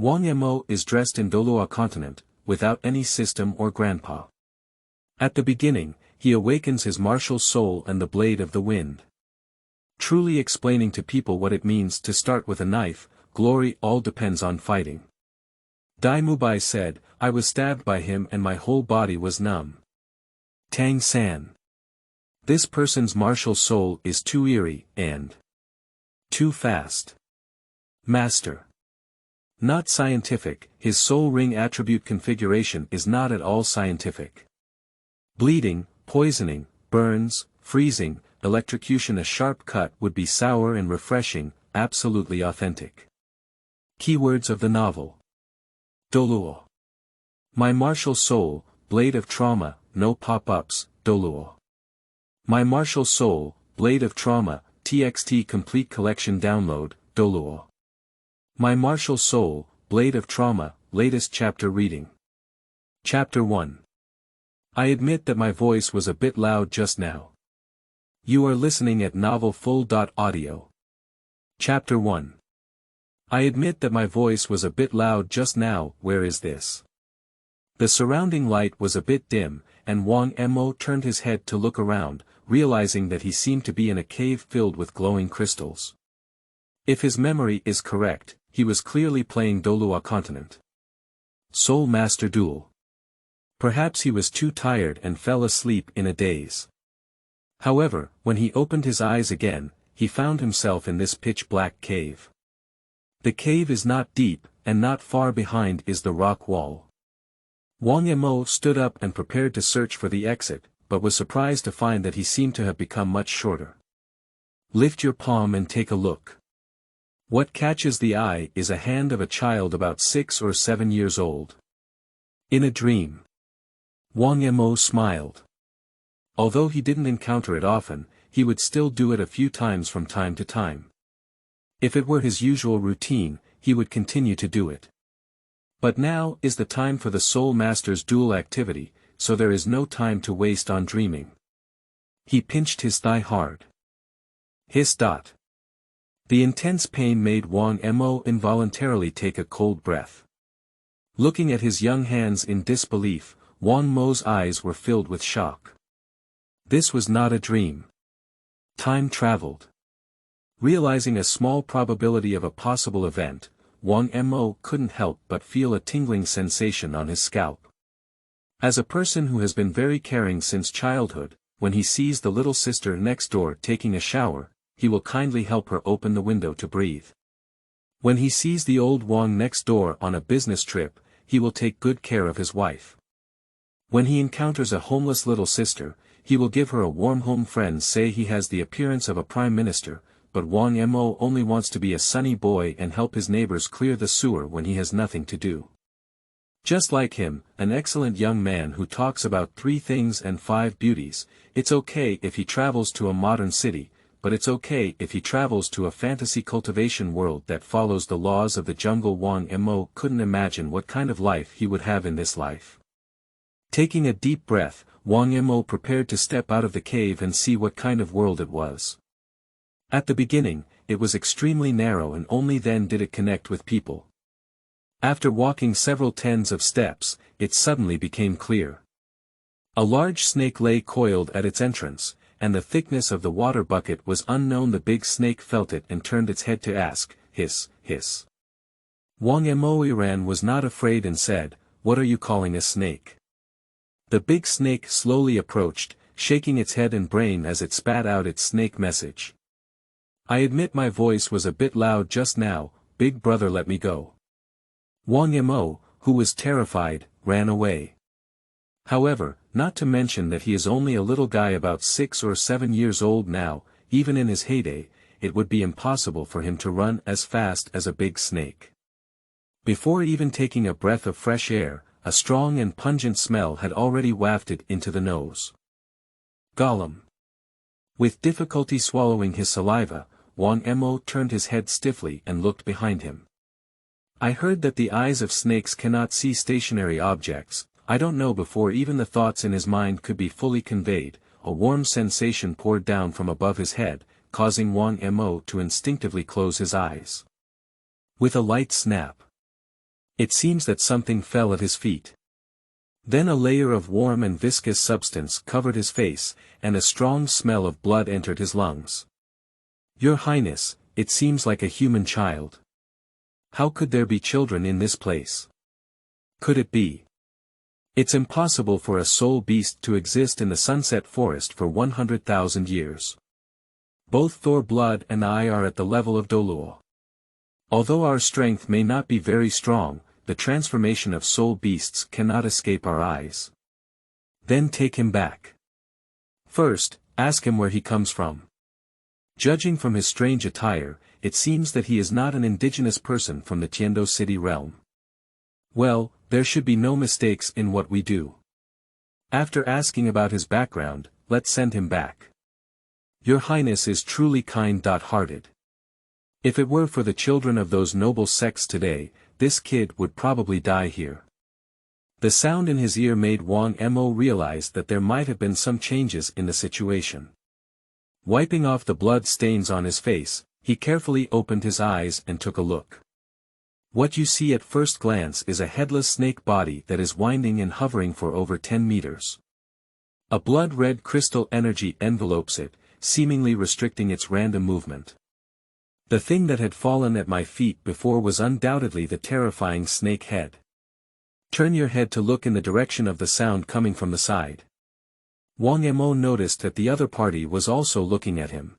Wang Mo is dressed in Douluo Continent, without any system or grandpa. At the beginning, he awakens his martial soul and the blade of the wind. Truly explaining to people what it means to start with a knife, glory all depends on fighting. Dai Mubai said, I was stabbed by him and my whole body was numb. Tang San. This person's martial soul is too eerie, and too fast. Master. Not scientific, his soul ring attribute configuration is not at all scientific. Bleeding, poisoning, burns, freezing, electrocution. A sharp cut would be sour and refreshing, absolutely authentic. Keywords of the novel. Douluo. My martial soul, blade of trauma, no pop-ups, Douluo. My martial soul, blade of trauma, TXT complete collection download, Douluo. My martial soul, blade of trauma, latest chapter reading. Chapter 1. I admit that my voice was a bit loud just now. You are listening at novelfull.audio. Chapter 1. I admit that my voice was a bit loud just now. Where is this? The surrounding light was a bit dim, and Wang Mo turned his head to look around, realizing that he seemed to be in a cave filled with glowing crystals. If his memory is correct, he was clearly playing Douluo Continent. Soul Master Duel. Perhaps he was too tired and fell asleep in a daze. However, when he opened his eyes again, he found himself in this pitch-black cave. The cave is not deep, and not far behind is the rock wall. Wang Mo stood up and prepared to search for the exit, but was surprised to find that he seemed to have become much shorter. Lift your palm and take a look. What catches the eye is a hand of a child about 6 or 7 years old. In a dream. Wang Mo smiled. Although he didn't encounter it often, he would still do it a few times from time to time. If it were his usual routine, he would continue to do it. But now is the time for the Soul Master's duel activity, so there is no time to waste on dreaming. He pinched his thigh hard. Hiss. The intense pain made Wang Mo involuntarily take a cold breath. Looking at his young hands in disbelief, Wang Mo's eyes were filled with shock. This was not a dream. Time traveled. Realizing a small probability of a possible event, Wang Mo couldn't help but feel a tingling sensation on his scalp. As a person who has been very caring since childhood, when he sees the little sister next door taking a shower, he will kindly help her open the window to breathe. When he sees the old Wang next door on a business trip, he will take good care of his wife. When he encounters a homeless little sister, he will give her a warm home. Friends say he has the appearance of a prime minister, but Wang Mo only wants to be a sunny boy and help his neighbors clear the sewer when he has nothing to do. Just like him, an excellent young man who talks about 3 things and 5 beauties. It's okay if he travels to a modern city, but it's okay if he travels to a fantasy cultivation world that follows the laws of the jungle. Wang Mo couldn't imagine what kind of life he would have in this life. Taking a deep breath, Wang Mo prepared to step out of the cave and see what kind of world it was. At the beginning, it was extremely narrow and only then did it connect with people. After walking several tens of steps, it suddenly became clear. A large snake lay coiled at its entrance, and the thickness of the water bucket was unknown. The big snake felt it and turned its head to ask, hiss. Wang Mo was not afraid and said, "What are you calling a snake?" The big snake slowly approached, shaking its head and brain as it spat out its snake message. I admit my voice was a bit loud just now, big brother, let me go. Wang Mo, who was terrified, ran away. However, not to mention that he is only a little guy about 6 or 7 years old now, even in his heyday, it would be impossible for him to run as fast as a big snake. Before even taking a breath of fresh air, a strong and pungent smell had already wafted into the nose. Gollum. With difficulty swallowing his saliva, Wang Mo turned his head stiffly and looked behind him. I heard that the eyes of snakes cannot see stationary objects. I don't know. Before even the thoughts in his mind could be fully conveyed, a warm sensation poured down from above his head, causing Wang Mo to instinctively close his eyes. With a light snap, It seems that something fell at his feet. Then a layer of warm and viscous substance covered his face, and a strong smell of blood entered his lungs. Your Highness, it seems like a human child. How could there be children in this place? Could it be? It's impossible for a soul beast to exist in the Sunset Forest for 100,000 years. Both Thor Blood and I are at the level of Douluo. Although our strength may not be very strong, the transformation of soul beasts cannot escape our eyes. Then take him back. First, ask him where he comes from. Judging from his strange attire, it seems that he is not an indigenous person from the Tiendo City realm. Well, there should be no mistakes in what we do. After asking about his background, let's send him back. Your Highness is truly kind-hearted. If it were for the children of those noble sects today, this kid would probably die here. The sound in his ear made Wang Mo realize that there might have been some changes in the situation. Wiping off the blood stains on his face, he carefully opened his eyes and took a look. What you see at first glance is a headless snake body that is winding and hovering for over 10 meters. A blood-red crystal energy envelopes it, seemingly restricting its random movement. The thing that had fallen at my feet before was undoubtedly the terrifying snake head. Turn your head to look in the direction of the sound coming from the side. Wang Mo noticed that the other party was also looking at him.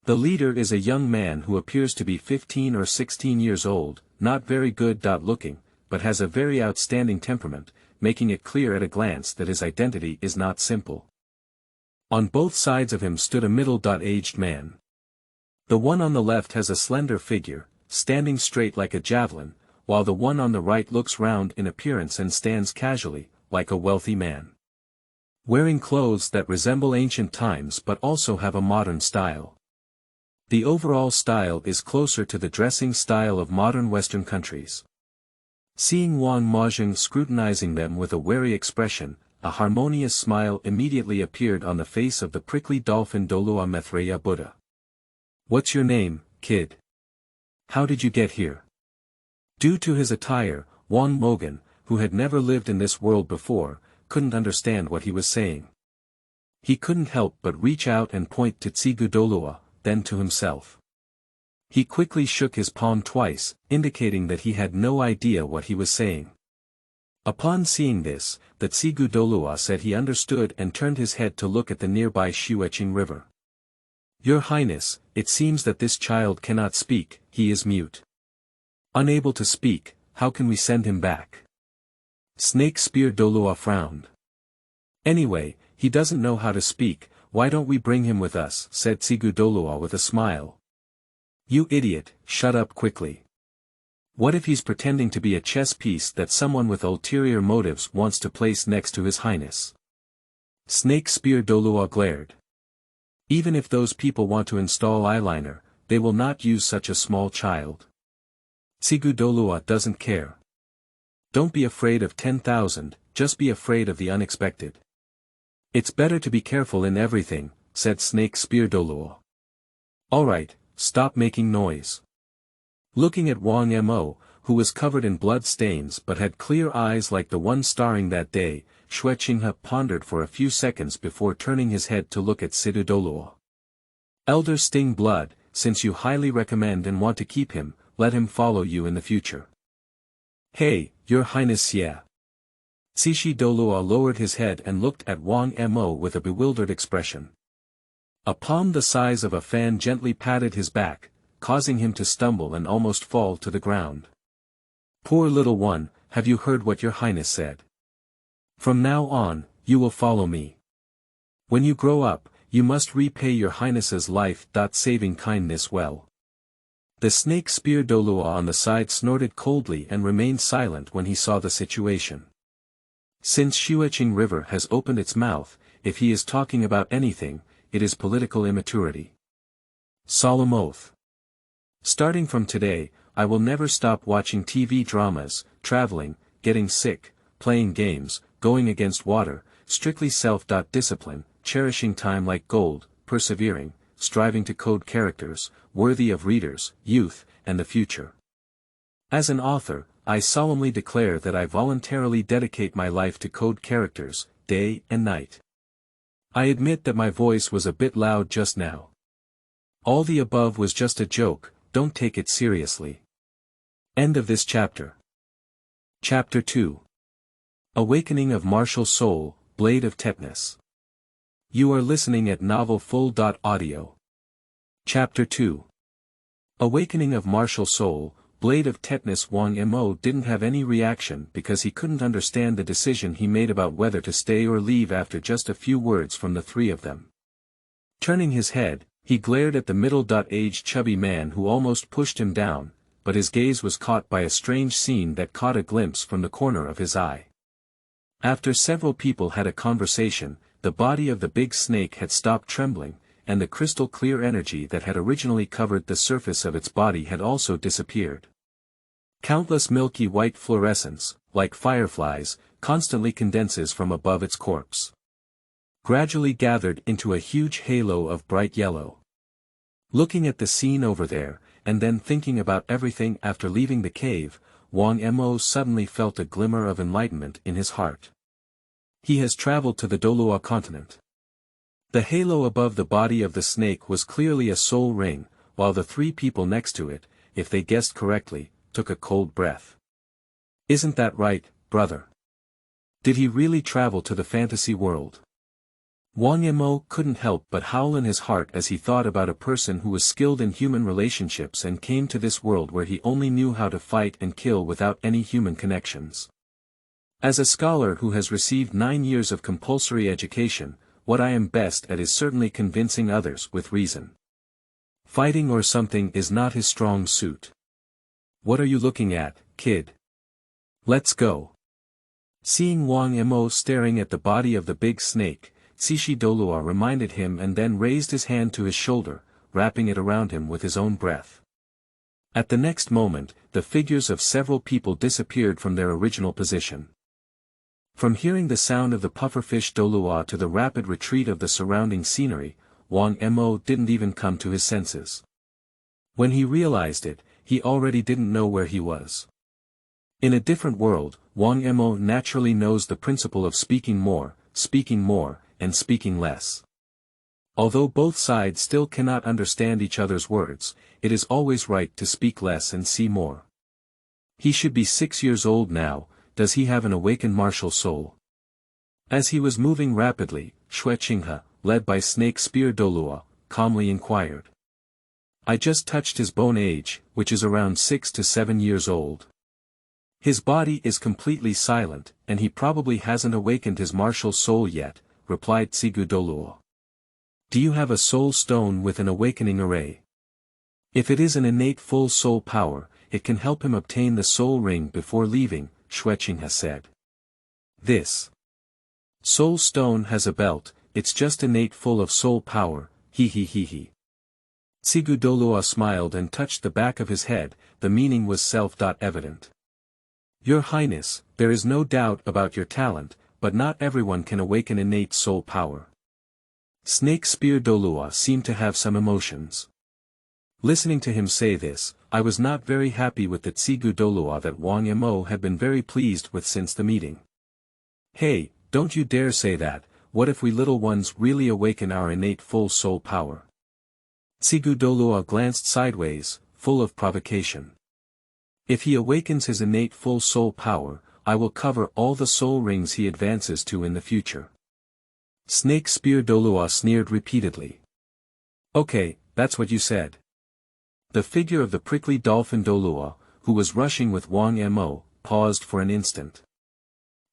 The leader is a young man who appears to be 15 or 16 years old, not very good looking, but has a very outstanding temperament, making it clear at a glance that his identity is not simple. On both sides of him stood a middle-aged man. The one on the left has a slender figure, standing straight like a javelin, while the one on the right looks round in appearance and stands casually, like a wealthy man. Wearing clothes that resemble ancient times but also have a modern style. The overall style is closer to the dressing style of modern Western countries. Seeing Wang Mo scrutinizing them with a wary expression, a harmonious smile immediately appeared on the face of the prickly dolphin Douluo Maithreya Buddha. What's your name, kid? How did you get here? Due to his attire, Wang Mo, who had never lived in this world before, couldn't understand what he was saying. He couldn't help but reach out and point to Tsigu Douluo, then to himself. He quickly shook his palm twice, indicating that he had no idea what he was saying. Upon seeing this, the Tsigu Douluo said he understood and turned his head to look at the nearby Xueqing River. Your Highness, it seems that this child cannot speak, he is mute. Unable to speak, how can we send him back? Snake Spear Douluo frowned. Anyway, he doesn't know how to speak, why don't we bring him with us, said Tsigu Douluo with a smile. You idiot, shut up quickly. What if he's pretending to be a chess piece that someone with ulterior motives wants to place next to His Highness? Snake Spear Douluo glared. Even if those people want to install eyeliner, they will not use such a small child. Tsigu Douluo doesn't care. Don't be afraid of 10,000, just be afraid of the unexpected. It's better to be careful in everything, said Snake Spear Douluo. Alright, stop making noise. Looking at Wang Mo, who was covered in blood stains but had clear eyes like the one starring that day, Xueqing pondered for a few seconds before turning his head to look at Tsigu Douluo. Elder Sting Blood, since you highly recommend and want to keep him, let him follow you in the future. Hey, Your Highness, yeah. Tsishi Douluo lowered his head and looked at Wang Mo with a bewildered expression. A palm the size of a fan gently patted his back, causing him to stumble and almost fall to the ground. Poor little one, have you heard what Your Highness said? From now on, you will follow me. When you grow up, you must repay Your Highness's life-saving kindness well. The Snake Spear Douluo on the side snorted coldly and remained silent when he saw the situation. Since Xueqing River has opened its mouth, if he is talking about anything, it is political immaturity. Solemn oath. Starting from today, I will never stop watching TV dramas, traveling, getting sick, playing games, going against water, strictly self-discipline, cherishing time like gold, persevering, striving to code characters, worthy of readers, youth, and the future. As an author, I solemnly declare that I voluntarily dedicate my life to code characters, day and night. I admit that my voice was a bit loud just now. All the above was just a joke, don't take it seriously. End of this chapter. Chapter 2. Awakening of Martial Soul, Blade of Tetanus. You are listening at novelfull.audio. Chapter 2. Awakening of Martial Soul, Blade of Tetanus. Wang Mo didn't have any reaction because he couldn't understand the decision he made about whether to stay or leave after just a few words from the three of them. Turning his head, he glared at the middle-aged chubby man who almost pushed him down, but his gaze was caught by a strange scene that caught a glimpse from the corner of his eye. After several people had a conversation, the body of the big snake had stopped trembling, and the crystal-clear energy that had originally covered the surface of its body had also disappeared. Countless milky white fluorescence, like fireflies, constantly condenses from above its corpse. Gradually gathered into a huge halo of bright yellow. Looking at the scene over there, and then thinking about everything after leaving the cave, Wang Mo suddenly felt a glimmer of enlightenment in his heart. He has traveled to the Douluo Continent. The halo above the body of the snake was clearly a soul ring, while the three people next to it, if they guessed correctly, took a cold breath. Isn't that right, brother? Did he really travel to the fantasy world? Wang Mo couldn't help but howl in his heart as he thought about a person who was skilled in human relationships and came to this world where he only knew how to fight and kill without any human connections. As a scholar who has received 9 years of compulsory education, what I am best at is certainly convincing others with reason. Fighting or something is not his strong suit. What are you looking at, kid? Let's go. Seeing Wang Mo staring at the body of the big snake, Cishi Douluo reminded him and then raised his hand to his shoulder, wrapping it around him with his own breath. At the next moment, the figures of several people disappeared from their original position. From hearing the sound of the pufferfish Douluo to the rapid retreat of the surrounding scenery, Wang Mo didn't even come to his senses. When he realized it, he already didn't know where he was. In a different world, Wang Mo naturally knows the principle of speaking more, and speaking less. Although both sides still cannot understand each other's words, it is always right to speak less and see more. He should be 6 years old now. Does he have an awakened martial soul? As he was moving rapidly, Xue Qinghe, led by Snake Spear Douluo, calmly inquired. I just touched his bone age, which is around 6 to 7 years old. His body is completely silent, and he probably hasn't awakened his martial soul yet, replied Tsigu Douluo. Do you have a soul stone with an awakening array? If it is an innate full soul power, it can help him obtain the soul ring before leaving, Xue Qinghe said. This soul stone has a belt, it's just innate full of soul power, he. Tsigu Douluo smiled and touched the back of his head, the meaning was self-evident. Your Highness, there is no doubt about your talent, but not everyone can awaken innate soul power. Snake Spear Douluo seemed to have some emotions. Listening to him say this, I was not very happy with the Tsigu Douluo that Wang Mo had been very pleased with since the meeting. Hey, don't you dare say that, what if we little ones really awaken our innate full soul power? Tsigu Douluo glanced sideways, full of provocation. If he awakens his innate full soul power, I will cover all the soul rings he advances to in the future. Snake Spear Douluo sneered repeatedly. Okay, that's what you said. The figure of the prickly dolphin Douluo, who was rushing with Wang Mo, paused for an instant.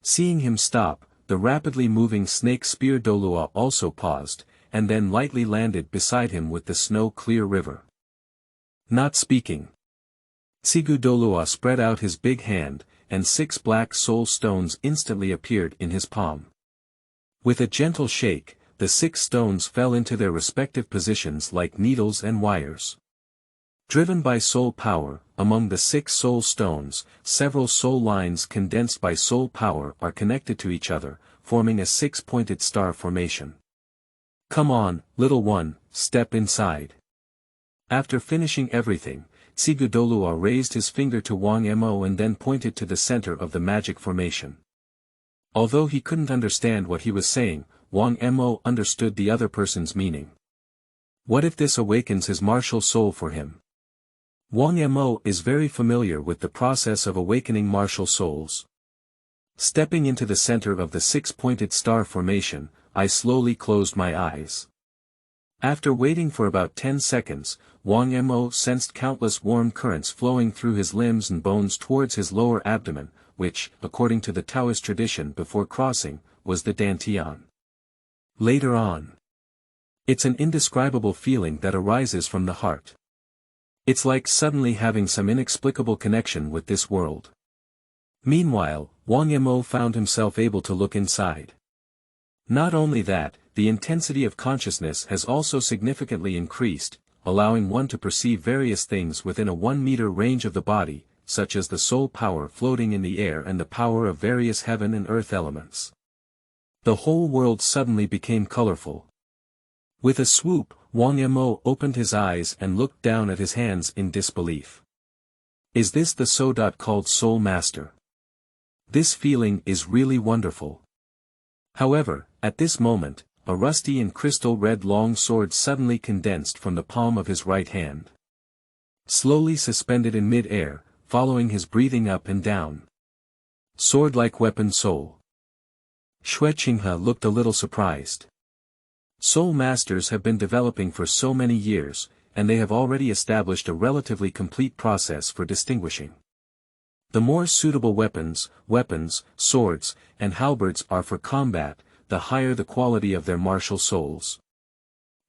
Seeing him stop, the rapidly moving Snake Spear Douluo also paused, and then lightly landed beside him with the snow-clear river. Not speaking. Tsigu Douluo spread out his big hand, and 6 black soul stones instantly appeared in his palm. With a gentle shake, the 6 stones fell into their respective positions like needles and wires. Driven by soul power, among the 6 soul stones, several soul lines condensed by soul power are connected to each other, forming a 6-pointed star formation. Come on, little one, step inside. After finishing everything, Sigu Douluo raised his finger to Wang Mo and then pointed to the center of the magic formation. Although he couldn't understand what he was saying, Wang Mo understood the other person's meaning. What if this awakens his martial soul for him? Wang Mo is very familiar with the process of awakening martial souls. Stepping into the center of the six-pointed star formation, I slowly closed my eyes. After waiting for about 10 seconds, Wang Mo sensed countless warm currents flowing through his limbs and bones towards his lower abdomen, which, according to the Taoist tradition before crossing, was the Dantian. Later on. It's an indescribable feeling that arises from the heart. It's like suddenly having some inexplicable connection with this world. Meanwhile, Wang Mo found himself able to look inside. Not only that, the intensity of consciousness has also significantly increased, allowing one to perceive various things within a 1-meter range of the body, such as the soul power floating in the air and the power of various heaven and earth elements. The whole world suddenly became colorful. With a swoop, Wang Mo opened his eyes and looked down at his hands in disbelief. Is this the Soul called Soul Master? This feeling is really wonderful. However, at this moment, a rusty and crystal red long sword suddenly condensed from the palm of his right hand. Slowly suspended in mid-air, following his breathing up and down. Sword-like weapon soul. Xue Qinghe looked a little surprised. Soul Masters have been developing for so many years, and they have already established a relatively complete process for distinguishing. The more suitable weapons, swords, and halberds are for combat, the higher the quality of their martial souls.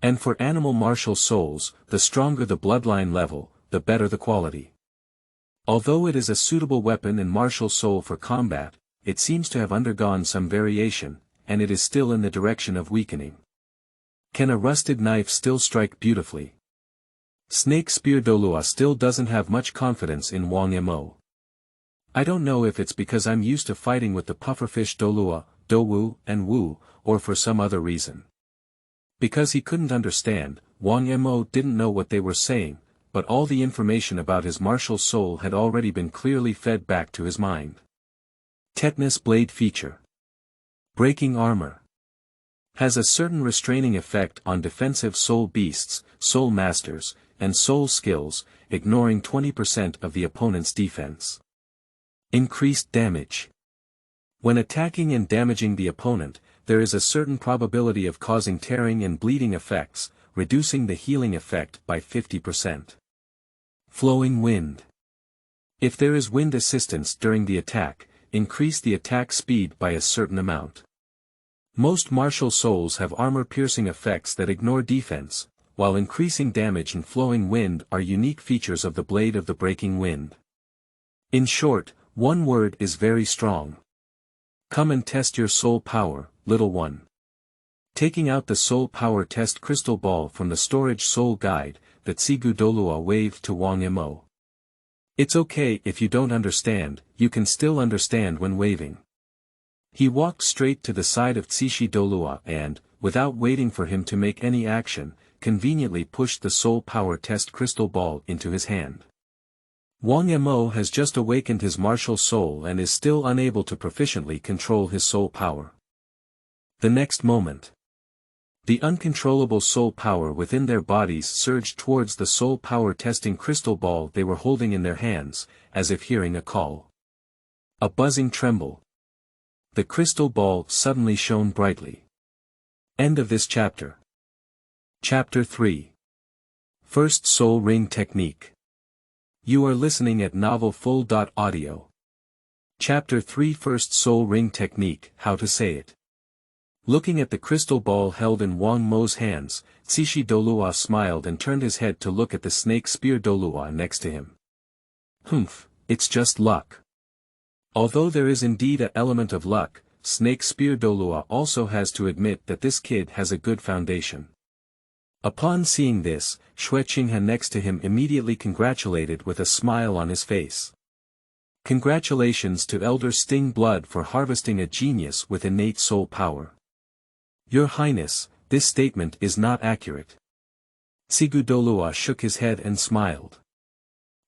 And for animal martial souls, the stronger the bloodline level, the better the quality. Although it is a suitable weapon and martial soul for combat, it seems to have undergone some variation, and it is still in the direction of weakening. Can a rusted knife still strike beautifully? Snake Spear Douluo still doesn't have much confidence in Wang Mo. I don't know if it's because I'm used to fighting with the pufferfish Douluo, Dowu, and Wu, or for some other reason. Because he couldn't understand, Wang Mo didn't know what they were saying, but all the information about his martial soul had already been clearly fed back to his mind. Tetanus blade feature. Breaking armor. Has a certain restraining effect on defensive soul beasts, soul masters, and soul skills, ignoring 20% of the opponent's defense. Increased damage. When attacking and damaging the opponent, there is a certain probability of causing tearing and bleeding effects, reducing the healing effect by 50%. Flowing wind. If there is wind assistance during the attack, increase the attack speed by a certain amount. Most martial souls have armor-piercing effects that ignore defense, while increasing damage and flowing wind are unique features of the blade of the breaking wind. In short, one word is very strong. Come and test your soul power, little one. Taking out the soul power test crystal ball from the storage soul guide, that Sigu Douluo waved to Wang Mo. It's okay if you don't understand, you can still understand when waving. He walked straight to the side of Sigu Douluo and, without waiting for him to make any action, conveniently pushed the soul power test crystal ball into his hand. Wang Mo has just awakened his martial soul and is still unable to proficiently control his soul power. The next moment, the uncontrollable soul power within their bodies surged towards the soul power testing crystal ball they were holding in their hands, as if hearing a call. A buzzing tremble. The crystal ball suddenly shone brightly. End of this chapter. Chapter 3. First Soul Ring Technique. You are listening at novelfull.audio. Chapter 3 First Soul Ring Technique, How to Say It. Looking at the crystal ball held in Wang Mo's hands, Sigu Douluo smiled and turned his head to look at the snake spear Douluo next to him. Humph, it's just luck. Although there is indeed an element of luck, Snake Spear Douluo also has to admit that this kid has a good foundation. Upon seeing this, Xue Qinghe next to him immediately congratulated with a smile on his face. Congratulations to Elder Sting Blood for harvesting a genius with innate soul power. Your Highness, this statement is not accurate. Sigu Douluo shook his head and smiled.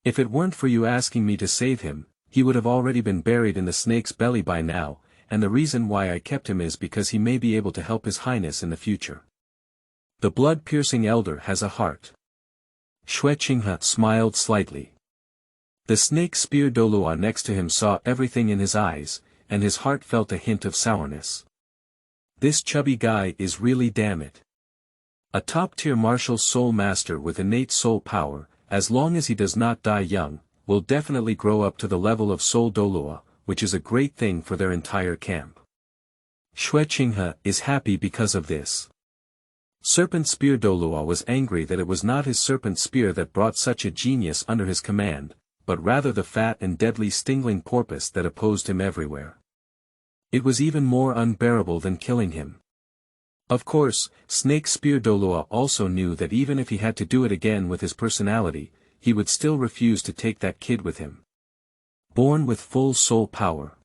If it weren't for you asking me to save him, he would have already been buried in the snake's belly by now, and the reason why I kept him is because he may be able to help His Highness in the future. The blood-piercing elder has a heart. Xue Qinghe smiled slightly. The snake spear Douluo next to him saw everything in his eyes, and his heart felt a hint of sourness. This chubby guy is really damn it. A top-tier martial soul master with innate soul power, as long as he does not die young, will definitely grow up to the level of Soul Douluo, which is a great thing for their entire camp. Xue Qinghe is happy because of this. Serpent Spear Douluo was angry that it was not his serpent spear that brought such a genius under his command, but rather the fat and deadly stinging porpoise that opposed him everywhere. It was even more unbearable than killing him. Of course, Snake Spear Douluo also knew that even if he had to do it again with his personality, he would still refuse to take that kid with him. Born with full soul power.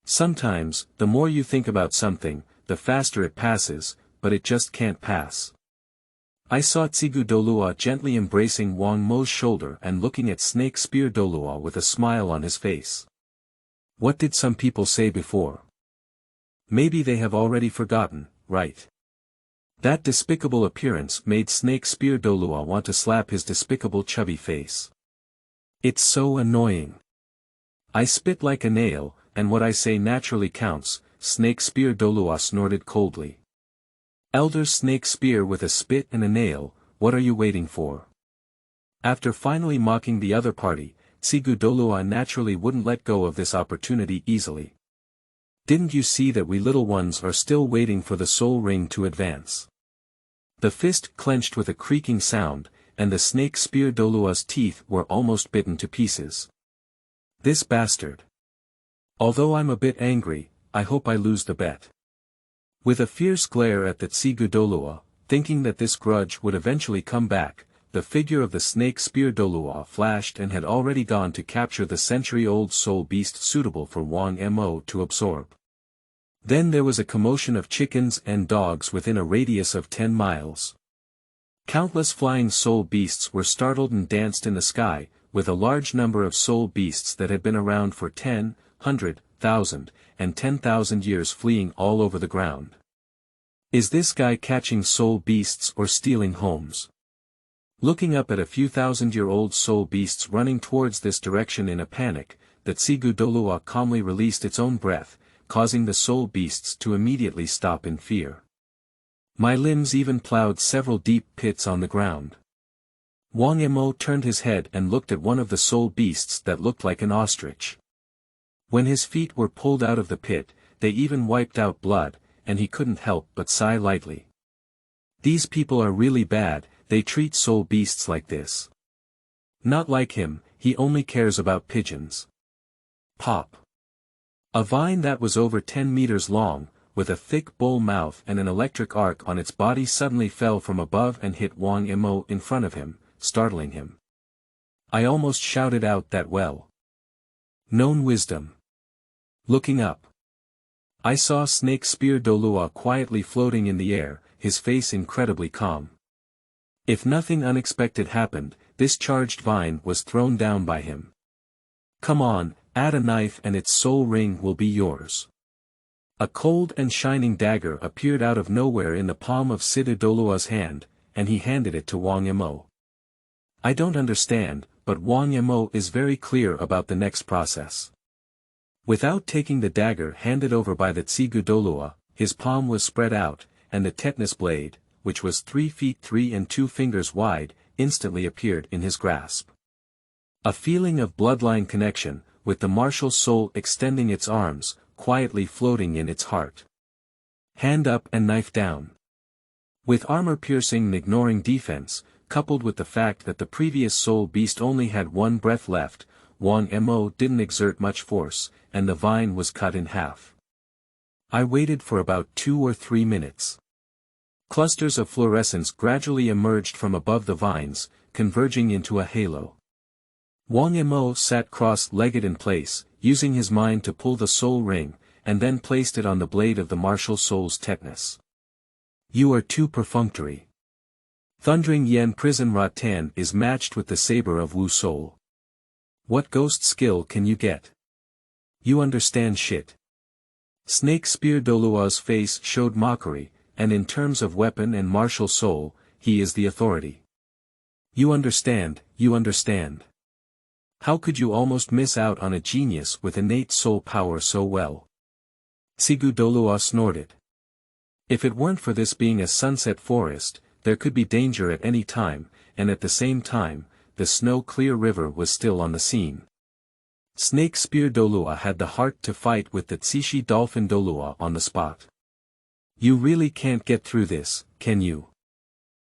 Sometimes, the more you think about something, the faster it passes, but it just can't pass. I saw Tsigu Douluo gently embracing Wang Mo's shoulder and looking at Snake Spear Douluo with a smile on his face. What did some people say before? Maybe they have already forgotten, right? That despicable appearance made Snake Spear Douluo want to slap his despicable chubby face. It's so annoying. I spit like a nail, and what I say naturally counts, Snake Spear Douluo snorted coldly. Elder Snake Spear with a spit and a nail, what are you waiting for? After finally mocking the other party, Tsigu Douluo naturally wouldn't let go of this opportunity easily. Didn't you see that we little ones are still waiting for the soul ring to advance? The fist clenched with a creaking sound, and the Snake Spear Douluo's teeth were almost bitten to pieces. This bastard. Although I'm a bit angry, I hope I lose the bet. With a fierce glare at the Tsigu Douluo, thinking that this grudge would eventually come back, the figure of the Snake Spear Douluo flashed and had already gone to capture the century-old soul beast suitable for Wang Mo to absorb. Then there was a commotion of chickens and dogs within a radius of 10 miles. Countless flying soul beasts were startled and danced in the sky, with a large number of soul beasts that had been around for 10, 100,000, and 10,000 years fleeing all over the ground. Is this guy catching soul beasts or stealing homes? Looking up at a few thousand-year-old soul beasts running towards this direction in a panic, the Tsigu Douluo calmly released its own breath, causing the soul beasts to immediately stop in fear. My limbs even plowed several deep pits on the ground. Wang Mo turned his head and looked at one of the soul beasts that looked like an ostrich. When his feet were pulled out of the pit, they even wiped out blood, and he couldn't help but sigh lightly. These people are really bad, they treat soul beasts like this. Not like him, he only cares about pigeons. Pop. A vine that was over 10 meters long, with a thick bull mouth and an electric arc on its body suddenly fell from above and hit Wang Mo in front of him, startling him. I almost shouted out that well known wisdom. Looking up, I saw Snake Spear Douluo quietly floating in the air, his face incredibly calm. If nothing unexpected happened, this charged vine was thrown down by him. Come on, add a knife and its soul ring will be yours. A cold and shining dagger appeared out of nowhere in the palm of Tsigu Douluo's hand, and he handed it to Wang Mo. I don't understand, but Wang Mo is very clear about the next process. Without taking the dagger handed over by the Tsigu Douluo, his palm was spread out, and the tetanus blade, which was 3 feet 3 and 2 fingers wide, instantly appeared in his grasp. A feeling of bloodline connection, with the martial soul extending its arms, quietly floating in its heart. Hand up and knife down. With armor-piercing and ignoring defense, coupled with the fact that the previous soul beast only had one breath left, Wang Mo didn't exert much force, and the vine was cut in half. I waited for about 2 or 3 minutes. Clusters of fluorescence gradually emerged from above the vines, converging into a halo. Wang Mo sat cross-legged in place, using his mind to pull the soul ring, and then placed it on the blade of the martial soul's tetanus. You are too perfunctory. Thundering Yen Prison Ratan is matched with the saber of Wu Soul. What ghost skill can you get? You understand shit. Snake Spear Douluo's face showed mockery, and in terms of weapon and martial soul, he is the authority. You understand, you understand. How could you almost miss out on a genius with innate soul power so well? Tsigu Douluo snorted. If it weren't for this being a sunset forest, there could be danger at any time, and at the same time, the snow-clear river was still on the scene. Snake Spear Douluo had the heart to fight with the Tsishi Dolphin Douluo on the spot. You really can't get through this, can you?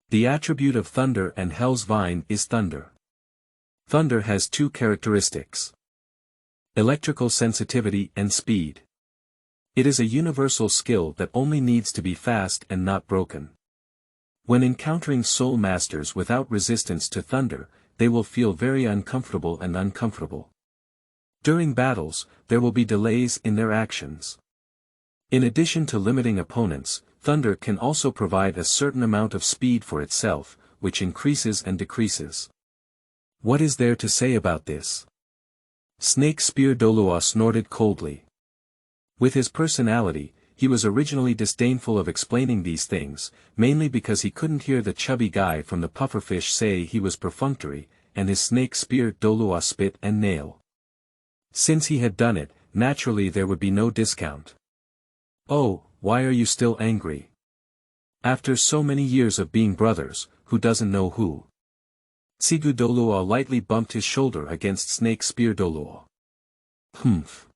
The attribute of thunder and Hell's Vine is thunder. Thunder has two characteristics: electrical sensitivity and speed. It is a universal skill that only needs to be fast and not broken. When encountering soul masters without resistance to thunder, they will feel very uncomfortable and uncomfortable. During battles, there will be delays in their actions. In addition to limiting opponents, thunder can also provide a certain amount of speed for itself, which increases and decreases. What is there to say about this? Snake Spear Douluo snorted coldly. With his personality, he was originally disdainful of explaining these things, mainly because he couldn't hear the chubby guy from the pufferfish say he was perfunctory, and his Snake Spear Douluo spit and nail. Since he had done it, naturally there would be no discount. Oh, why are you still angry? After so many years of being brothers, who doesn't know who? Tsigu Douluo lightly bumped his shoulder against Snake Spear Douluo. Humph.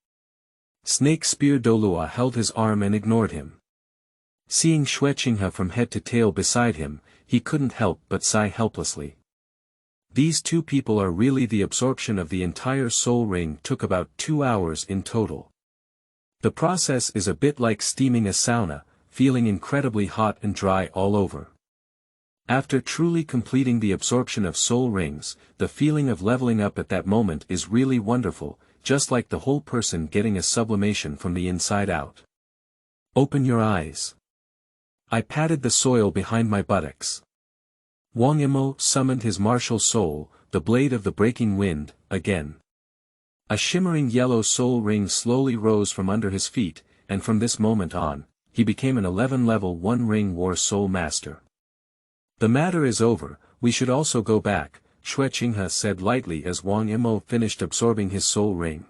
Snake Spear Douluo held his arm and ignored him. Seeing Xue Qinghe from head to tail beside him, he couldn't help but sigh helplessly. These two people are really the absorption of the entire soul ring took about 2 hours in total. The process is a bit like steaming a sauna, feeling incredibly hot and dry all over. After truly completing the absorption of soul rings, the feeling of leveling up at that moment is really wonderful, just like the whole person getting a sublimation from the inside out. Open your eyes. I patted the soil behind my buttocks. Wang Mo summoned his martial soul, the blade of the breaking wind, again. A shimmering yellow soul ring slowly rose from under his feet, and from this moment on, he became an 11-level 1-ring war soul master. The matter is over, we should also go back, Xue Qinghe said lightly as Wang Mo finished absorbing his soul ring.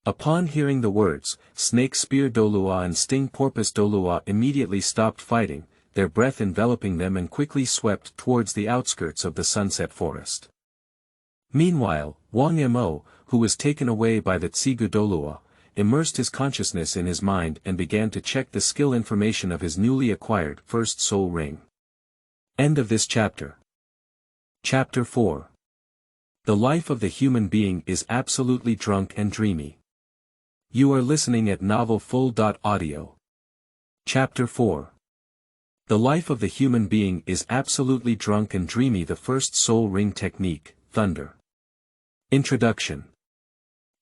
Upon hearing the words, Snake Spear Douluo and Sting Porpoise Douluo immediately stopped fighting, their breath enveloping them and quickly swept towards the outskirts of the sunset forest. Meanwhile, Wang Mo, who was taken away by the Tsigu Douluo, immersed his consciousness in his mind and began to check the skill information of his newly acquired first soul ring. End of this chapter. Chapter 4. The life of the human being is absolutely drunk and dreamy. You are listening at novelfull.audio. Chapter 4. The life of the human being is absolutely drunk and dreamy. The first soul ring technique, thunder. Introduction.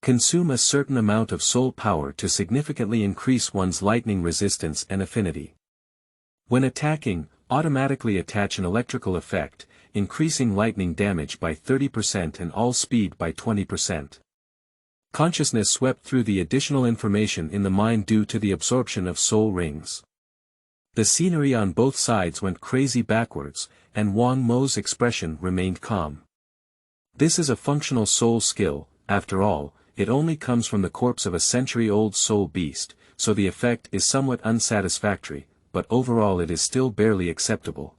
Consume a certain amount of soul power to significantly increase one's lightning resistance and affinity. When attacking, automatically attach an electrical effect, increasing lightning damage by 30% and all speed by 20%. Consciousness swept through the additional information in the mind due to the absorption of soul rings. The scenery on both sides went crazy backwards, and Wang Mo's expression remained calm. This is a functional soul skill, after all, it only comes from the corpse of a century-old soul beast, so the effect is somewhat unsatisfactory, but overall it is still barely acceptable.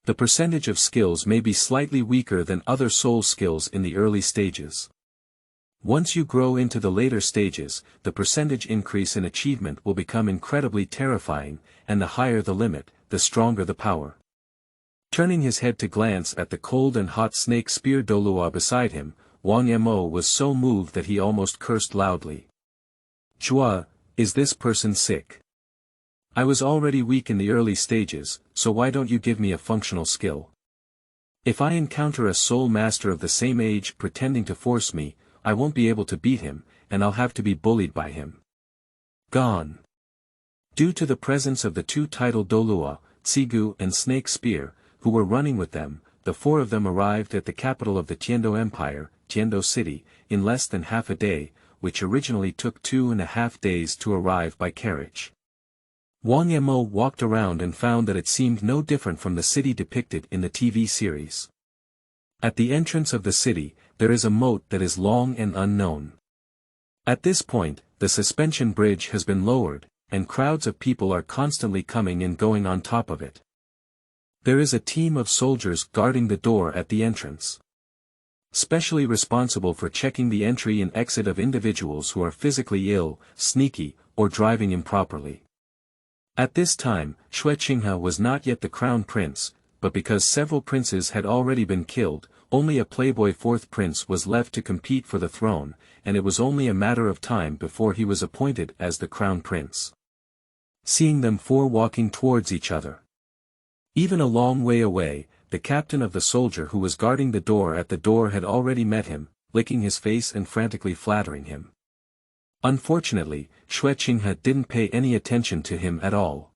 The percentage of skills may be slightly weaker than other soul skills in the early stages. Once you grow into the later stages, the percentage increase in achievement will become incredibly terrifying, and the higher the limit, the stronger the power. Turning his head to glance at the cold and hot Snake Spear Douluo beside him, Wang Mo was so moved that he almost cursed loudly. Zhua, is this person sick? I was already weak in the early stages, so why don't you give me a functional skill? If I encounter a soul master of the same age pretending to force me, I won't be able to beat him, and I'll have to be bullied by him. Gone. Due to the presence of the two titled Douluo, Tsigu and Snake Spear, who were running with them, the four of them arrived at the capital of the Tiando Empire, Tiando City, in less than half a day, which originally took 2.5 days to arrive by carriage. Wang Mo walked around and found that it seemed no different from the city depicted in the TV series. At the entrance of the city, there is a moat that is long and unknown. At this point, the suspension bridge has been lowered, and crowds of people are constantly coming and going on top of it. There is a team of soldiers guarding the door at the entrance, specially responsible for checking the entry and exit of individuals who are physically ill, sneaky, or driving improperly. At this time, Xue Qinghe was not yet the crown prince, but because several princes had already been killed, only a playboy fourth prince was left to compete for the throne, and it was only a matter of time before he was appointed as the crown prince. Seeing them four walking towards each other, even a long way away, the captain of the soldier who was guarding the door at the door had already met him, licking his face and frantically flattering him. Unfortunately, Xue Qinghe didn't pay any attention to him at all.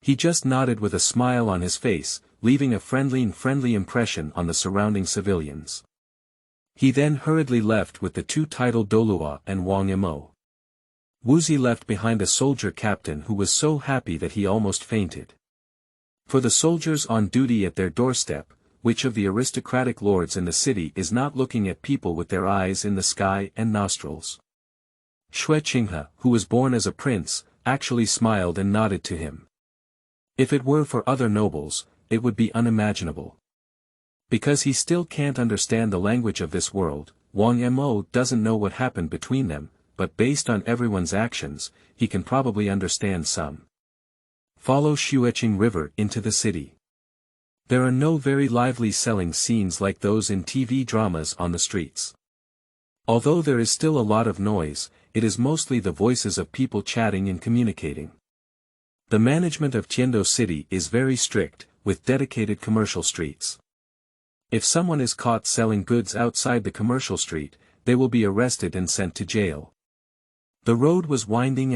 He just nodded with a smile on his face, leaving a friendly impression on the surrounding civilians. He then hurriedly left with the two titled Douluo and Wang Mo. Wuzi left behind a soldier captain who was so happy that he almost fainted. For the soldiers on duty at their doorstep, which of the aristocratic lords in the city is not looking at people with their eyes in the sky and nostrils? Xue Qinghe, who was born as a prince, actually smiled and nodded to him. If it were for other nobles, it would be unimaginable. Because he still can't understand the language of this world, Wang Mo doesn't know what happened between them, but based on everyone's actions, he can probably understand some. Follow Xueqing River into the city. There are no very lively selling scenes like those in TV dramas on the streets. Although there is still a lot of noise, it is mostly the voices of people chatting and communicating. The management of Tiando City is very strict, with dedicated commercial streets. If someone is caught selling goods outside the commercial street, they will be arrested and sent to jail. The road was winding,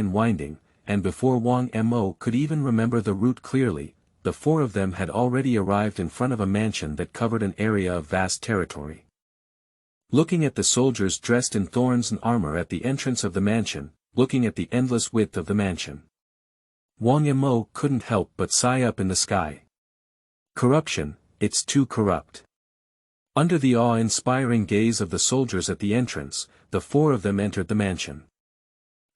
and before Wang Mo could even remember the route clearly, the four of them had already arrived in front of a mansion that covered an area of vast territory. Looking at the soldiers dressed in thorns and armor at the entrance of the mansion, looking at the endless width of the mansion, Wang Mo couldn't help but sigh up in the sky. Corruption, it's too corrupt. Under the awe-inspiring gaze of the soldiers at the entrance, the four of them entered the mansion.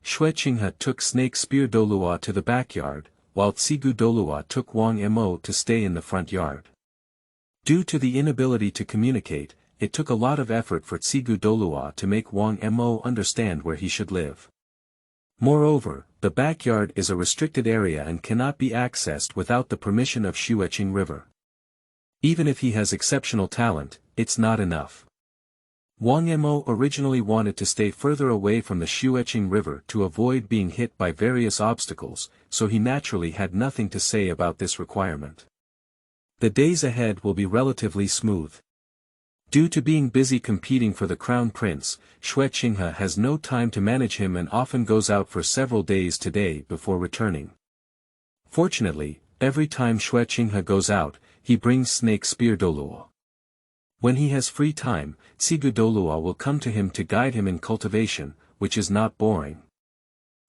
Xue Qinghe took Snake Spear Douluo to the backyard, while Tsigu Douluo took Wang Mo to stay in the front yard. Due to the inability to communicate, it took a lot of effort for Tsigu Douluo to make Wang Mo understand where he should live. Moreover, the backyard is a restricted area and cannot be accessed without the permission of Xueqing River. Even if he has exceptional talent, it's not enough. Wang Mo originally wanted to stay further away from the Xueqing River to avoid being hit by various obstacles, so he naturally had nothing to say about this requirement. The days ahead will be relatively smooth. Due to being busy competing for the crown prince, Xue Qinghe has no time to manage him and often goes out for several days before returning. Fortunately, every time Xue Qinghe goes out, he brings Snake Spear Douluo. When he has free time, Tsigu Douluo will come to him to guide him in cultivation, which is not boring.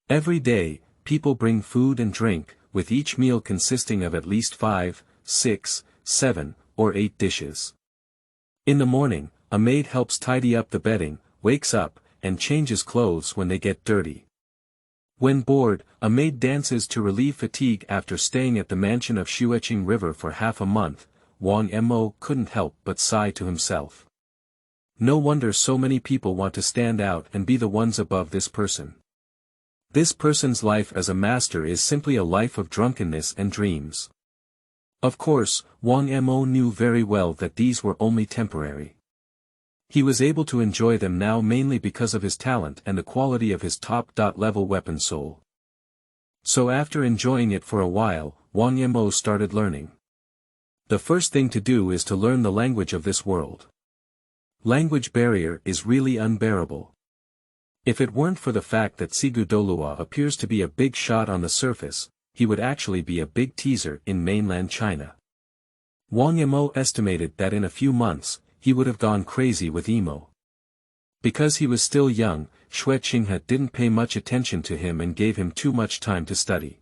Every day, people bring food and drink, with each meal consisting of at least 5, 6, 7, or 8 dishes. In the morning, a maid helps tidy up the bedding, wakes up, and changes clothes when they get dirty. When bored, a maid dances to relieve fatigue after staying at the mansion of Xueqing River for half a month. Wang Mo couldn't help but sigh to himself. No wonder so many people want to stand out and be the ones above this person. This person's life as a master is simply a life of drunkenness and dreams. Of course, Wang Mo knew very well that these were only temporary. He was able to enjoy them now mainly because of his talent and the quality of his top-level weapon soul. So after enjoying it for a while, Wang Mo started learning. The first thing to do is to learn the language of this world. Language barrier is really unbearable. If it weren't for the fact that Tsigu Douluo appears to be a big shot on the surface, he would actually be a big teaser in mainland China. Wang Mo estimated that in a few months, he would have gone crazy with emo. Because he was still young, Xue Qinghe didn't pay much attention to him and gave him too much time to study.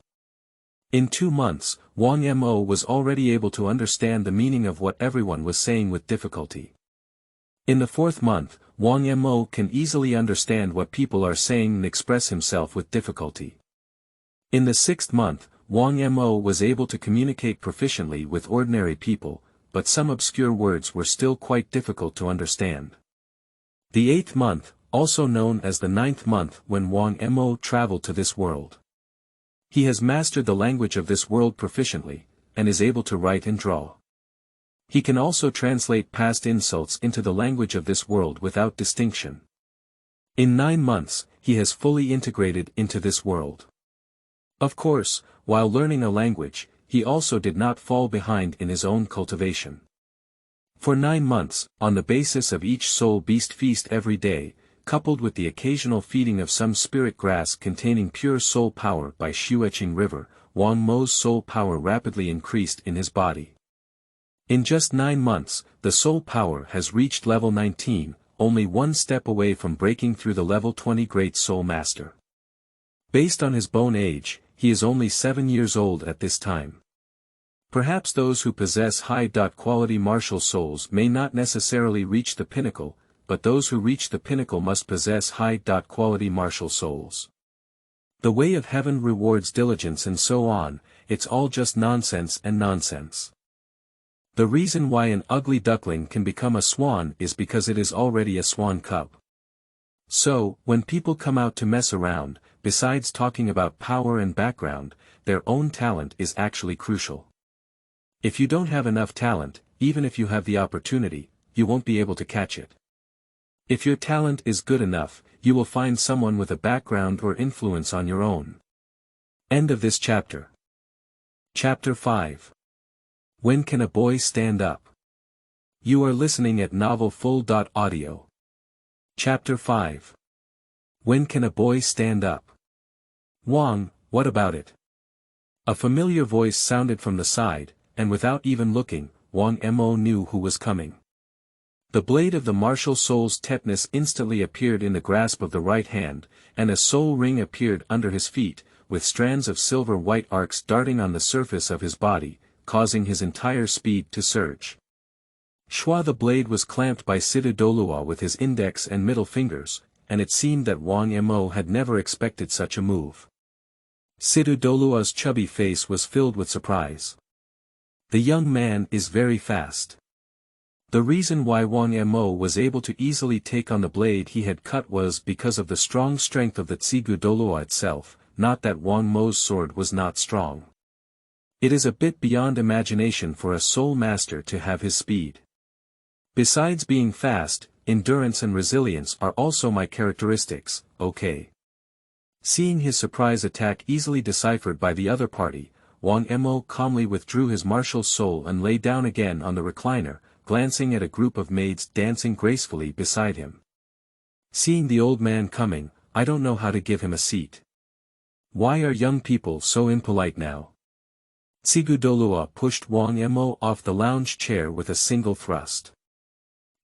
In 2 months, Wang Mo was already able to understand the meaning of what everyone was saying with difficulty. In the 4th month, Wang Mo can easily understand what people are saying and express himself with difficulty. In the 6th month, Wang Mo was able to communicate proficiently with ordinary people, but some obscure words were still quite difficult to understand. The 8th month, also known as the 9th month when Wang Mo traveled to this world. He has mastered the language of this world proficiently, and is able to write and draw. He can also translate past insults into the language of this world without distinction. In 9 months, he has fully integrated into this world. Of course, while learning a language, he also did not fall behind in his own cultivation. For 9 months, on the basis of each soul beast feast every day, coupled with the occasional feeding of some spirit grass containing pure soul power by Xueqing River, Wang Mo's soul power rapidly increased in his body. In just 9 months, the soul power has reached level 19, only 1 step away from breaking through the level 20 Great Soul Master. Based on his bone age, he is only 7 years old at this time. Perhaps those who possess high-quality martial souls may not necessarily reach the pinnacle, but those who reach the pinnacle must possess high-quality martial souls. The way of heaven rewards diligence and so on, it's all just nonsense and nonsense. The reason why an ugly duckling can become a swan is because it is already a swan cub. So, when people come out to mess around, besides talking about power and background, their own talent is actually crucial. If you don't have enough talent, even if you have the opportunity, you won't be able to catch it. If your talent is good enough, you will find someone with a background or influence on your own. End of this chapter. Chapter 5. When can a boy stand up? You are listening at novelfull.audio. Chapter 5. When can a boy stand up? Wang, what about it? A familiar voice sounded from the side, and without even looking, Wang Mo knew who was coming. The blade of the martial soul's tetanus instantly appeared in the grasp of the right hand, and a soul ring appeared under his feet, with strands of silver-white arcs darting on the surface of his body, causing his entire speed to surge. Shua the blade was clamped by Sidu Douluo with his index and middle fingers, and it seemed that Wang Mo had never expected such a move. Sidu Douluo's chubby face was filled with surprise. The young man is very fast. The reason why Wang Mo was able to easily take on the blade he had cut was because of the strong strength of the Tsigu Douluo itself, not that Wang Mo's sword was not strong. It is a bit beyond imagination for a soul master to have his speed. Besides being fast, endurance and resilience are also my characteristics, okay. Seeing his surprise attack easily deciphered by the other party, Wang Mo calmly withdrew his martial soul and lay down again on the recliner, glancing at a group of maids dancing gracefully beside him. Seeing the old man coming, I don't know how to give him a seat. Why are young people so impolite now? Tsigu Douluo pushed Wang Mo off the lounge chair with a single thrust.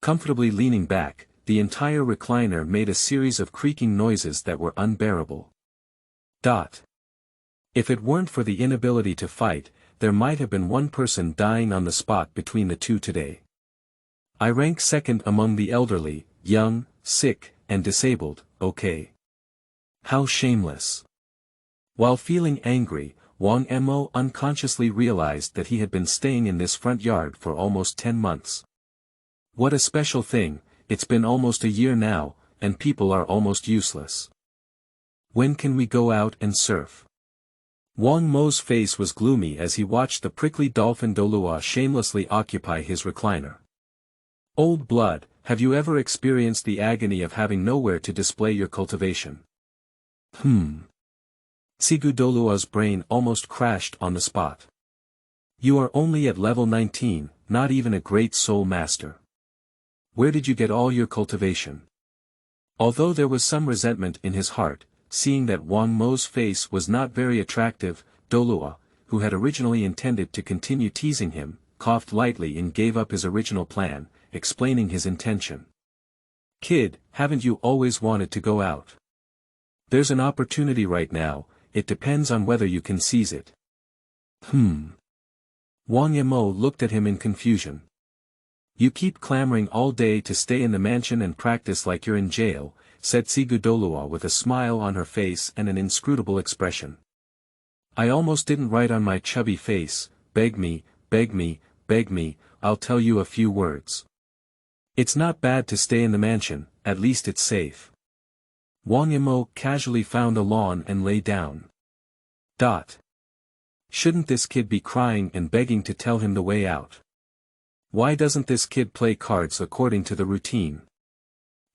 Comfortably leaning back, the entire recliner made a series of creaking noises that were unbearable. If it weren't for the inability to fight, there might have been one person dying on the spot between the two today. I rank second among the elderly, young, sick, and disabled, okay. How shameless. While feeling angry, Wang Mo unconsciously realized that he had been staying in this front yard for almost 10 months. What a special thing, it's been almost a year now, and people are almost useless. When can we go out and surf? Wang Mo's face was gloomy as he watched the prickly dolphin Douluo shamelessly occupy his recliner. Old blood, have you ever experienced the agony of having nowhere to display your cultivation? Tsigu Douluo's brain almost crashed on the spot. You are only at level 19, not even a great soul master. Where did you get all your cultivation? Although there was some resentment in his heart, seeing that Wang Mo's face was not very attractive, Douluo, who had originally intended to continue teasing him, coughed lightly and gave up his original plan, explaining his intention. Kid, haven't you always wanted to go out? There's an opportunity right now, it depends on whether you can seize it. Wang Mo looked at him in confusion. You keep clamoring all day to stay in the mansion and practice like you're in jail, said Douluo with a smile on her face and an inscrutable expression. I almost didn't write on my chubby face, beg me, beg me, beg me, I'll tell you a few words. It's not bad to stay in the mansion, at least it's safe. Wang Mo casually found a lawn and lay down. Shouldn't this kid be crying and begging to tell him the way out? Why doesn't this kid play cards according to the routine?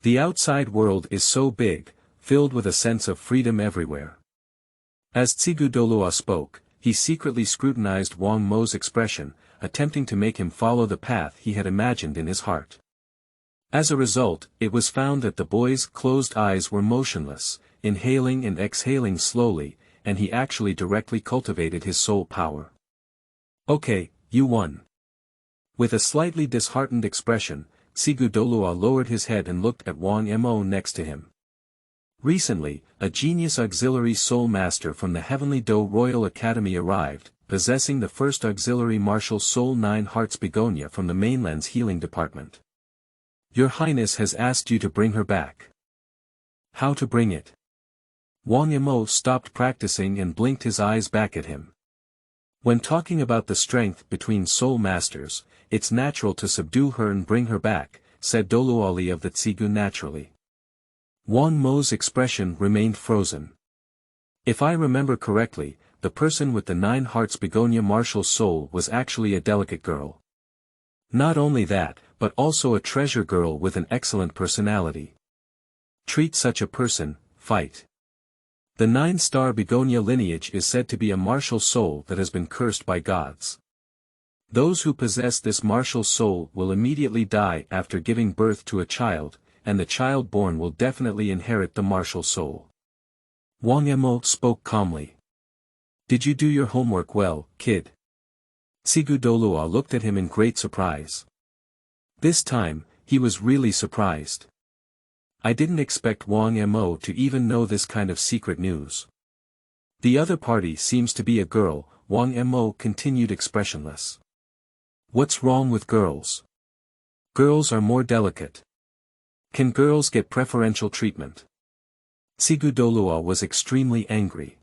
The outside world is so big, filled with a sense of freedom everywhere. As Douluo spoke, he secretly scrutinized Wang Mo's expression, attempting to make him follow the path he had imagined in his heart. As a result, it was found that the boy's closed eyes were motionless, inhaling and exhaling slowly, and he actually directly cultivated his soul power. Okay, you won. With a slightly disheartened expression, Douluo lowered his head and looked at Wang Mo next to him. Recently, a genius auxiliary soul master from the Heavenly Do Royal Academy arrived, possessing the first auxiliary martial soul 9 hearts begonia from the mainland's healing department. Your Highness has asked you to bring her back. How to bring it? Wang Mo stopped practicing and blinked his eyes back at him. When talking about the strength between soul masters, it's natural to subdue her and bring her back, said Douluo of the Tsigu naturally. Wang Mo's expression remained frozen. If I remember correctly, the person with the 9 hearts begonia martial soul was actually a delicate girl. Not only that, but also a treasure girl with an excellent personality. Treat such a person, fight. The 9-star begonia lineage is said to be a martial soul that has been cursed by gods. Those who possess this martial soul will immediately die after giving birth to a child, and the child born will definitely inherit the martial soul. Wang Mo spoke calmly. Did you do your homework well, kid? Douluo looked at him in great surprise. This time, he was really surprised. I didn't expect Wang Mo to even know this kind of secret news. The other party seems to be a girl, Wang Mo continued expressionless. What's wrong with girls? Girls are more delicate. Can girls get preferential treatment? Douluo was extremely angry.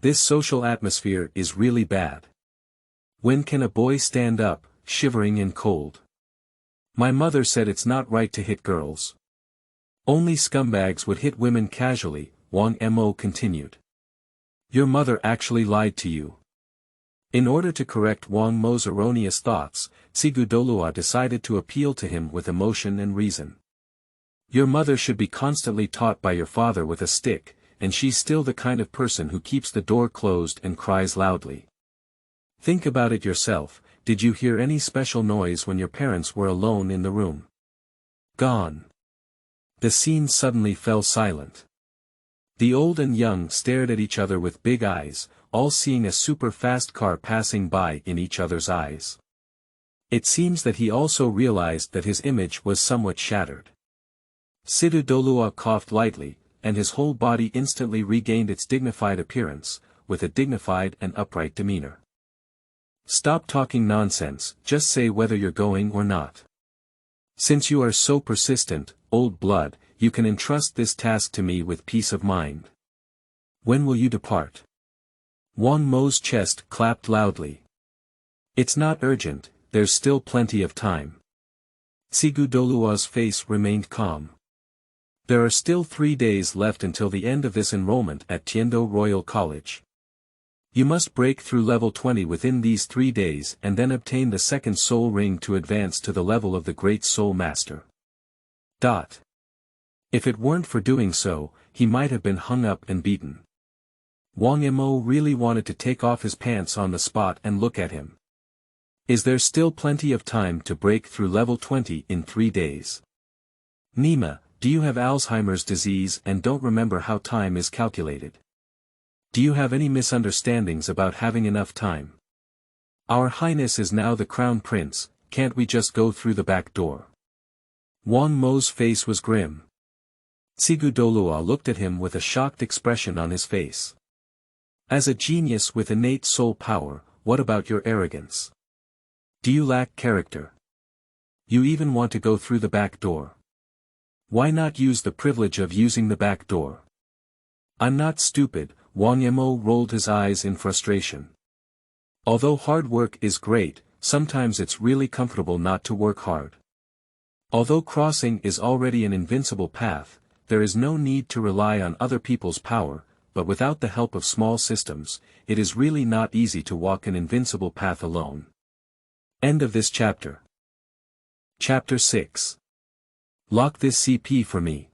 This social atmosphere is really bad. When can a boy stand up, shivering in cold? My mother said it's not right to hit girls. Only scumbags would hit women casually, Wang Mo continued. Your mother actually lied to you. In order to correct Wang Mo's erroneous thoughts, Douluo decided to appeal to him with emotion and reason. Your mother should be constantly taught by your father with a stick, and she's still the kind of person who keeps the door closed and cries loudly. Think about it yourself, did you hear any special noise when your parents were alone in the room? Gone. The scene suddenly fell silent. The old and young stared at each other with big eyes, all seeing a super-fast car passing by in each other's eyes. It seems that he also realized that his image was somewhat shattered. Douluo coughed lightly, and his whole body instantly regained its dignified appearance, with a dignified and upright demeanor. Stop talking nonsense, just say whether you're going or not. Since you are so persistent, old blood, you can entrust this task to me with peace of mind. When will you depart? Wang Mo's chest clapped loudly. It's not urgent, there's still plenty of time. Douluo's face remained calm. There are still 3 days left until the end of this enrollment at Tiando Royal College. You must break through level 20 within these 3 days and then obtain the second soul ring to advance to the level of the Great Soul Master. If it weren't for doing so, he might have been hung up and beaten. Wang Mo really wanted to take off his pants on the spot and look at him. Is there still plenty of time to break through level 20 in 3 days? Nima, do you have Alzheimer's disease and don't remember how time is calculated? Do you have any misunderstandings about having enough time? Our Highness is now the Crown Prince, can't we just go through the back door? Wang Mo's face was grim. Douluo looked at him with a shocked expression on his face. As a genius with innate soul power, what about your arrogance? Do you lack character? You even want to go through the back door. Why not use the privilege of using the back door? I'm not stupid, Wang Mo rolled his eyes in frustration. Although hard work is great, sometimes it's really comfortable not to work hard. Although crossing is already an invincible path, there is no need to rely on other people's power, but without the help of small systems, it is really not easy to walk an invincible path alone. End of this chapter. Chapter 6. Lock this CP for me.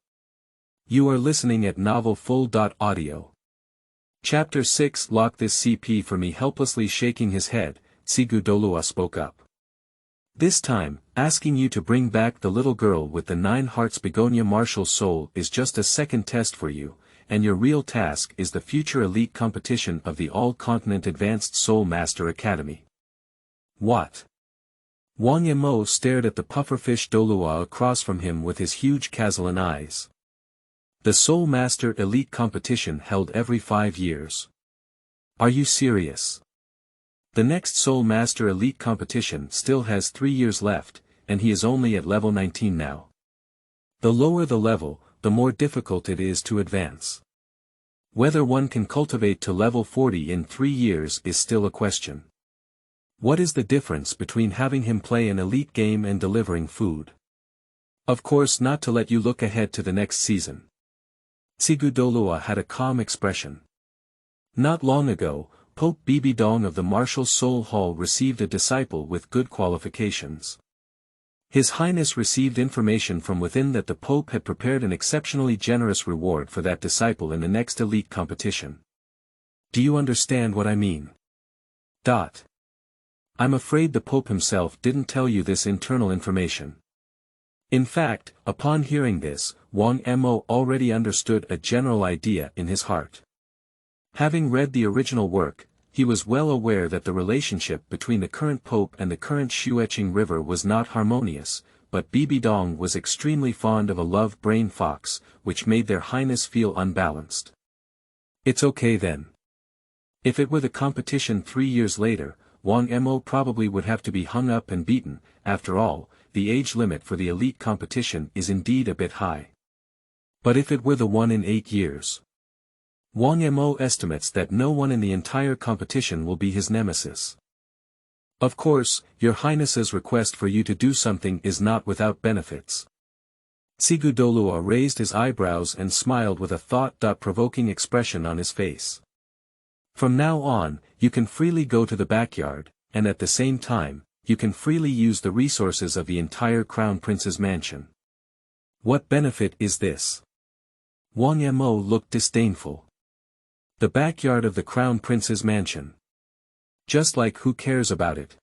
You are listening at novelfull.audio. Chapter 6. Lock this CP for me. Helplessly shaking his head, Douluo spoke up. This time, asking you to bring back the little girl with the 9 hearts begonia martial soul is just a second test for you, and your real task is the future elite competition of the All-Continent Advanced Soul Master Academy. What? Wang Mo stared at the pufferfish Douluo across from him with his huge Cazellan eyes. The Soul Master Elite competition held every 5 years. Are you serious? The next Soul Master Elite competition still has 3 years left, and he is only at level 19 now. The lower the level, the more difficult it is to advance. Whether one can cultivate to level 40 in 3 years is still a question. What is the difference between having him play an elite game and delivering food? Of course, not to let you look ahead to the next season. Douluo had a calm expression. Not long ago, Pope Bibidong of the Martial Soul Hall received a disciple with good qualifications. His Highness received information from within that the Pope had prepared an exceptionally generous reward for that disciple in the next elite competition. Do you understand what I mean? I'm afraid the Pope himself didn't tell you this internal information. In fact, upon hearing this, Wang Mo already understood a general idea in his heart. Having read the original work, he was well aware that the relationship between the current Pope and the current Xueqing River was not harmonious, but Bibidong was extremely fond of a love-brain fox, which made their Highness feel unbalanced. It's okay then. If it were the competition 3 years later, Wang Mo probably would have to be hung up and beaten. After all, the age limit for the elite competition is indeed a bit high. But if it were the one in 8 years? Wang Mo estimates that no one in the entire competition will be his nemesis. Of course, your Highness's request for you to do something is not without benefits. Douluo raised his eyebrows and smiled with a thought-provoking expression on his face. From now on, you can freely go to the backyard, and at the same time, you can freely use the resources of the entire Crown Prince's mansion. What benefit is this? Wang Mo looked disdainful. The backyard of the Crown Prince's mansion. Just like who cares about it?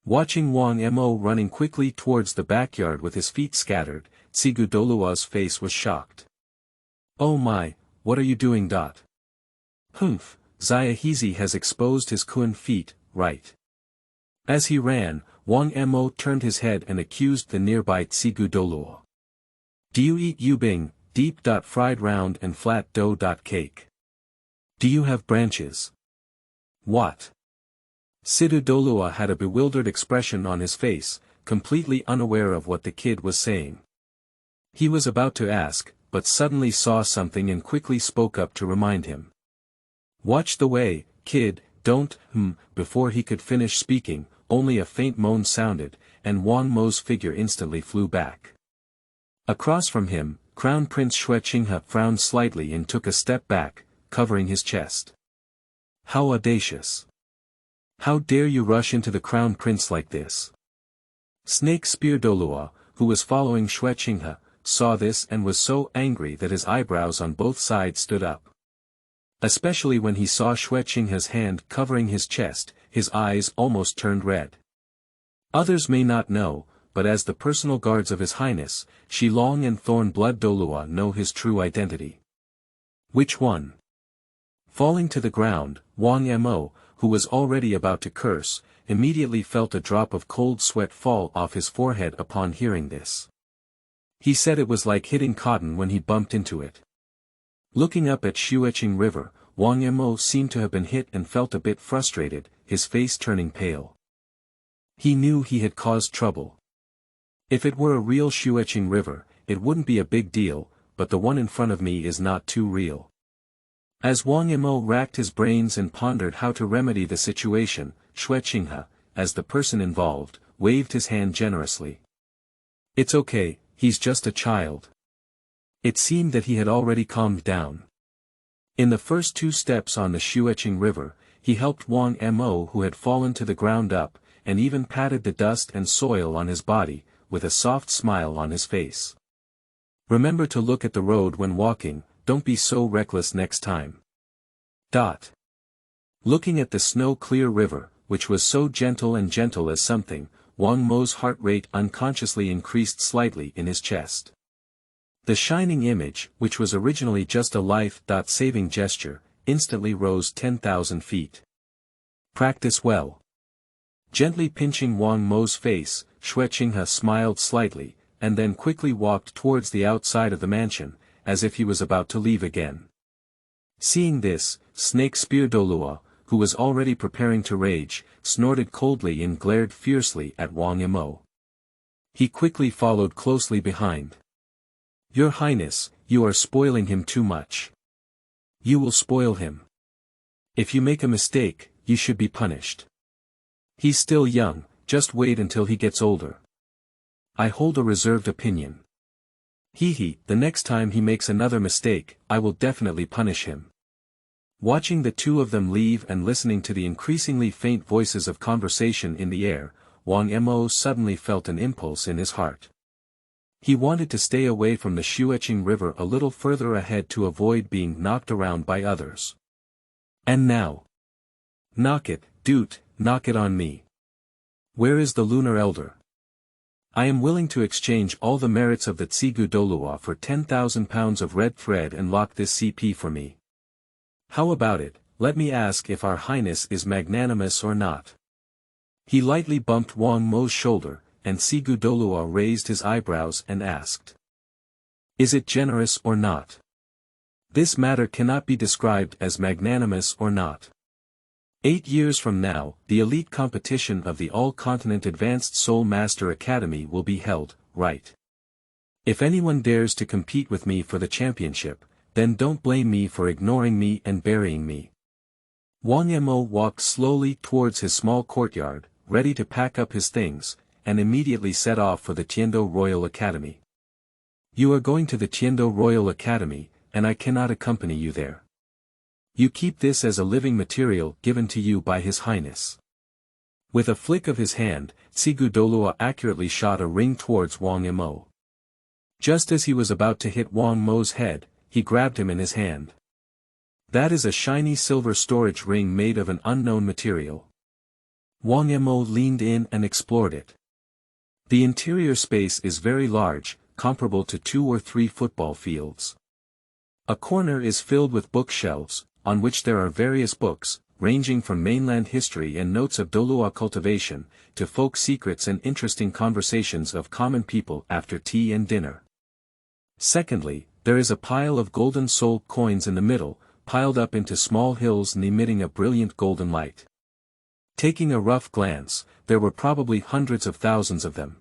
Watching Wang Mo running quickly towards the backyard with his feet scattered, Douluo's face was shocked. Oh my, what are you doing? Humph. Xiahizi has exposed his Kun feet, right? As he ran, Wang Mo turned his head and accused the nearby Douluo. Do you eat yubing, deep fried round and flat dough cake? Do you have branches? What? Douluo had a bewildered expression on his face, completely unaware of what the kid was saying. He was about to ask, but suddenly saw something and quickly spoke up to remind him. Watch the way, kid, don't, Before he could finish speaking, only a faint moan sounded, and Wang Mo's figure instantly flew back. Across from him, Crown Prince Xueqing frowned slightly and took a step back, covering his chest. How audacious! How dare you rush into the Crown Prince like this? Snake Spear Douluo, who was following Xueqing, saw this and was so angry that his eyebrows on both sides stood up. Especially when he saw Xueqing's hand covering his chest, his eyes almost turned red. Others may not know, but as the personal guards of His Highness, Shilong and Thorn-Blood Douluo know his true identity. Which one? Falling to the ground, Wang Mo, who was already about to curse, immediately felt a drop of cold sweat fall off his forehead upon hearing this. He said it was like hitting cotton when he bumped into it. Looking up at Xueching River, Wang Mo seemed to have been hit and felt a bit frustrated, his face turning pale. He knew he had caused trouble. If it were a real Xueching River, it wouldn't be a big deal, but the one in front of me is not too real. As Wang Mo racked his brains and pondered how to remedy the situation, Xuechinghe, as the person involved, waved his hand generously. It's okay, he's just a child. It seemed that he had already calmed down. In the first 2 steps on the Xueching River, he helped Wang Mo who had fallen to the ground up, and even patted the dust and soil on his body, with a soft smile on his face. Remember to look at the road when walking, don't be so reckless next time. Looking at the snow-clear river, which was so gentle as something, Wang Mo's heart rate unconsciously increased slightly in his chest. The shining image, which was originally just a life-saving gesture, instantly rose 10,000 feet. Practice well. Gently pinching Wang Mo's face, Xuechinghe smiled slightly, and then quickly walked towards the outside of the mansion, as if he was about to leave again. Seeing this, Snake Spear Douluo, who was already preparing to rage, snorted coldly and glared fiercely at Wang Mo. He quickly followed closely behind. Your Highness, you are spoiling him too much. You will spoil him. If you make a mistake, you should be punished. He's still young, just wait until he gets older. I hold a reserved opinion. The next time he makes another mistake, I will definitely punish him. Watching the 2 of them leave and listening to the increasingly faint voices of conversation in the air, Wang Mo suddenly felt an impulse in his heart. He wanted to stay away from the Xueching River a little further ahead to avoid being knocked around by others. And now. Knock it, dude, knock it on me. Where is the Lunar Elder? I am willing to exchange all the merits of the Tsigu Douluo for 10,000 pounds of red thread and lock this CP for me. How about it, let me ask if our Highness is magnanimous or not. He lightly bumped Wang Mo's shoulder, and Tsigu Douluo raised his eyebrows and asked. Is it generous or not? This matter cannot be described as magnanimous or not. 8 years from now, the elite competition of the All-Continent Advanced Soul Master Academy will be held, right? If anyone dares to compete with me for the championship, then don't blame me for ignoring me and burying me. Wang Mo walked slowly towards his small courtyard, ready to pack up his things, and immediately set off for the Tiando Royal Academy. You are going to the Tiando Royal Academy, and I cannot accompany you there. You keep this as a living material given to you by His Highness. With a flick of his hand, Tsigu Douluo accurately shot a ring towards Wang Mo. Just as he was about to hit Wang Mo's head, he grabbed him in his hand. That is a shiny silver storage ring made of an unknown material. Wang Mo leaned in and explored it. The interior space is very large, comparable to 2 or 3 football fields. A corner is filled with bookshelves, on which there are various books, ranging from mainland history and notes of Douluo cultivation, to folk secrets and interesting conversations of common people after tea and dinner. Secondly, there is a pile of golden soul coins in the middle, piled up into small hills and emitting a brilliant golden light. Taking a rough glance, there were probably hundreds of thousands of them.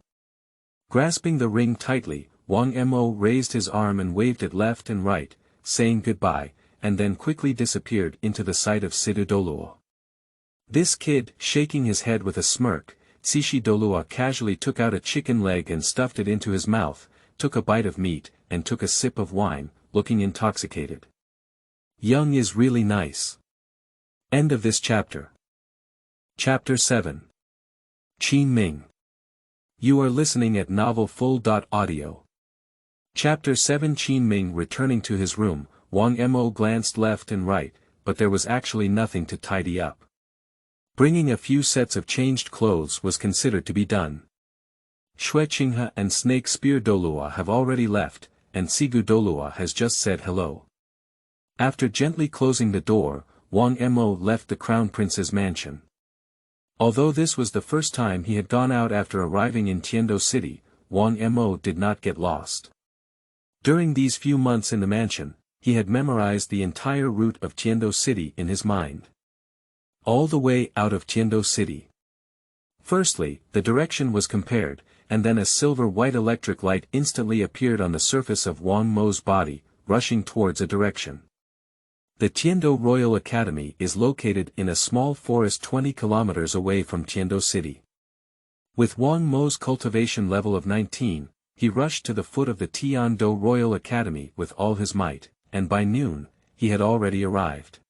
Grasping the ring tightly, Wang Mo raised his arm and waved it left and right, saying goodbye, and then quickly disappeared into the sight of Tsigu Douluo. This kid, shaking his head with a smirk, Tsigu Douluo casually took out a chicken leg and stuffed it into his mouth, took a bite of meat, and took a sip of wine, looking intoxicated. Young is really nice. End of this chapter. Chapter 7. Qin Ming. You are listening at novelfull.audio. Chapter 7. Qin Ming. Returning to his room, Wang Mo glanced left and right, but there was actually nothing to tidy up. Bringing a few sets of changed clothes was considered to be done. Xuechinghe and Snake Spear Douluo have already left, and Tsigu Douluo has just said hello. After gently closing the door, Wang Mo left the Crown Prince's mansion. Although this was the first time he had gone out after arriving in Tiando City, Wang Mo did not get lost. During these few months in the mansion, he had memorized the entire route of Tiando City in his mind. All the way out of Tiando City. Firstly, the direction was compared, and then a silver-white electric light instantly appeared on the surface of Wang Mo's body, rushing towards a direction. The Tiando Royal Academy is located in a small forest 20 kilometers away from Tiando City. With Wang Mo's cultivation level of 19, he rushed to the foot of the Tiando Royal Academy with all his might, and by noon, he had already arrived.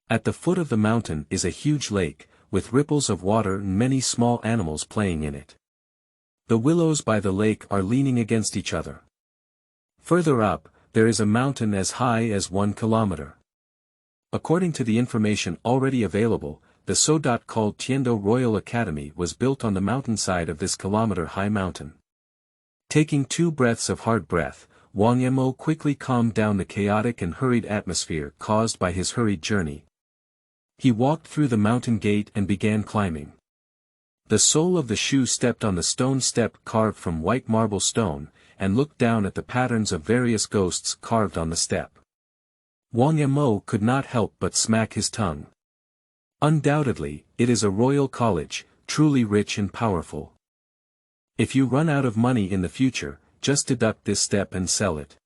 At the foot of the mountain is a huge lake, with ripples of water and many small animals playing in it. The willows by the lake are leaning against each other. Further up, there is a mountain as high as 1 kilometer. According to the information already available, the so-called Tiando Royal Academy was built on the mountainside of this kilometer-high mountain. Taking 2 breaths of hard breath, Wang Mo quickly calmed down the chaotic and hurried atmosphere caused by his hurried journey. He walked through the mountain gate and began climbing. The sole of the shoe stepped on the stone step carved from white marble stone, and looked down at the patterns of various ghosts carved on the step. Wang Mo could not help but smack his tongue. Undoubtedly, it is a royal college, truly rich and powerful. If you run out of money in the future, just deduct this step and sell it.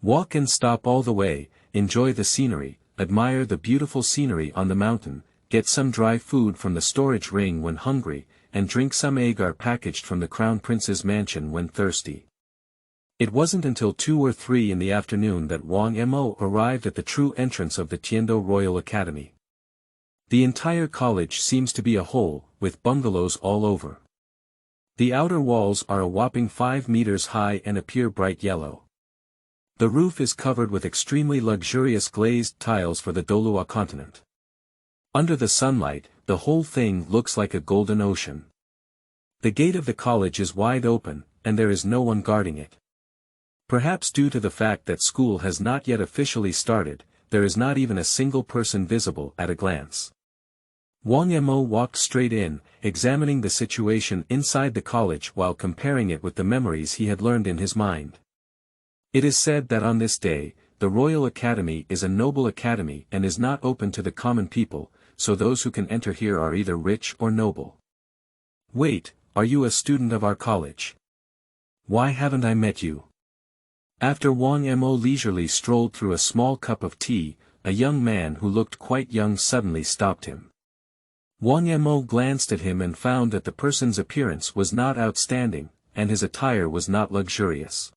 Walk and stop all the way, enjoy the scenery, admire the beautiful scenery on the mountain, get some dry food from the storage ring when hungry, and drink some agar packaged from the Crown Prince's mansion when thirsty. It wasn't until 2 or 3 in the afternoon that Wang Mo arrived at the true entrance of the Tiando Royal Academy. The entire college seems to be a hole, with bungalows all over. The outer walls are a whopping 5 meters high and appear bright yellow. The roof is covered with extremely luxurious glazed tiles for the Douluo Continent. Under the sunlight, the whole thing looks like a golden ocean. The gate of the college is wide open, and there is no one guarding it. Perhaps due to the fact that school has not yet officially started, there is not even a single person visible at a glance. Wang Mo walked straight in, examining the situation inside the college while comparing it with the memories he had learned in his mind. It is said that on this day, the Royal Academy is a noble academy and is not open to the common people, so those who can enter here are either rich or noble. Wait, are you a student of our college? Why haven't I met you? After Wang Mo leisurely strolled through a small cup of tea, a young man who looked quite young suddenly stopped him. Wang Mo glanced at him and found that the person's appearance was not outstanding, and his attire was not luxurious.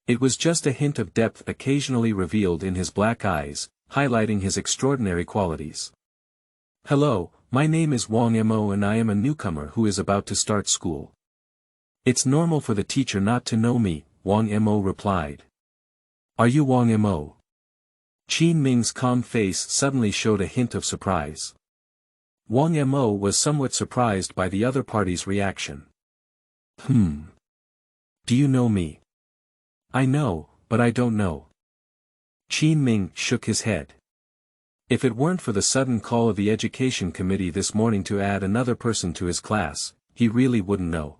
It was just a hint of depth occasionally revealed in his black eyes, highlighting his extraordinary qualities. Hello, my name is Wang Mo and I am a newcomer who is about to start school. It's normal for the teacher not to know me, Wang Mo replied. Are you Wang Mo? Qin Ming's calm face suddenly showed a hint of surprise. Wang Mo was somewhat surprised by the other party's reaction. Do you know me? I know, but I don't know. Qin Ming shook his head. If it weren't for the sudden call of the education committee this morning to add another person to his class, he really wouldn't know.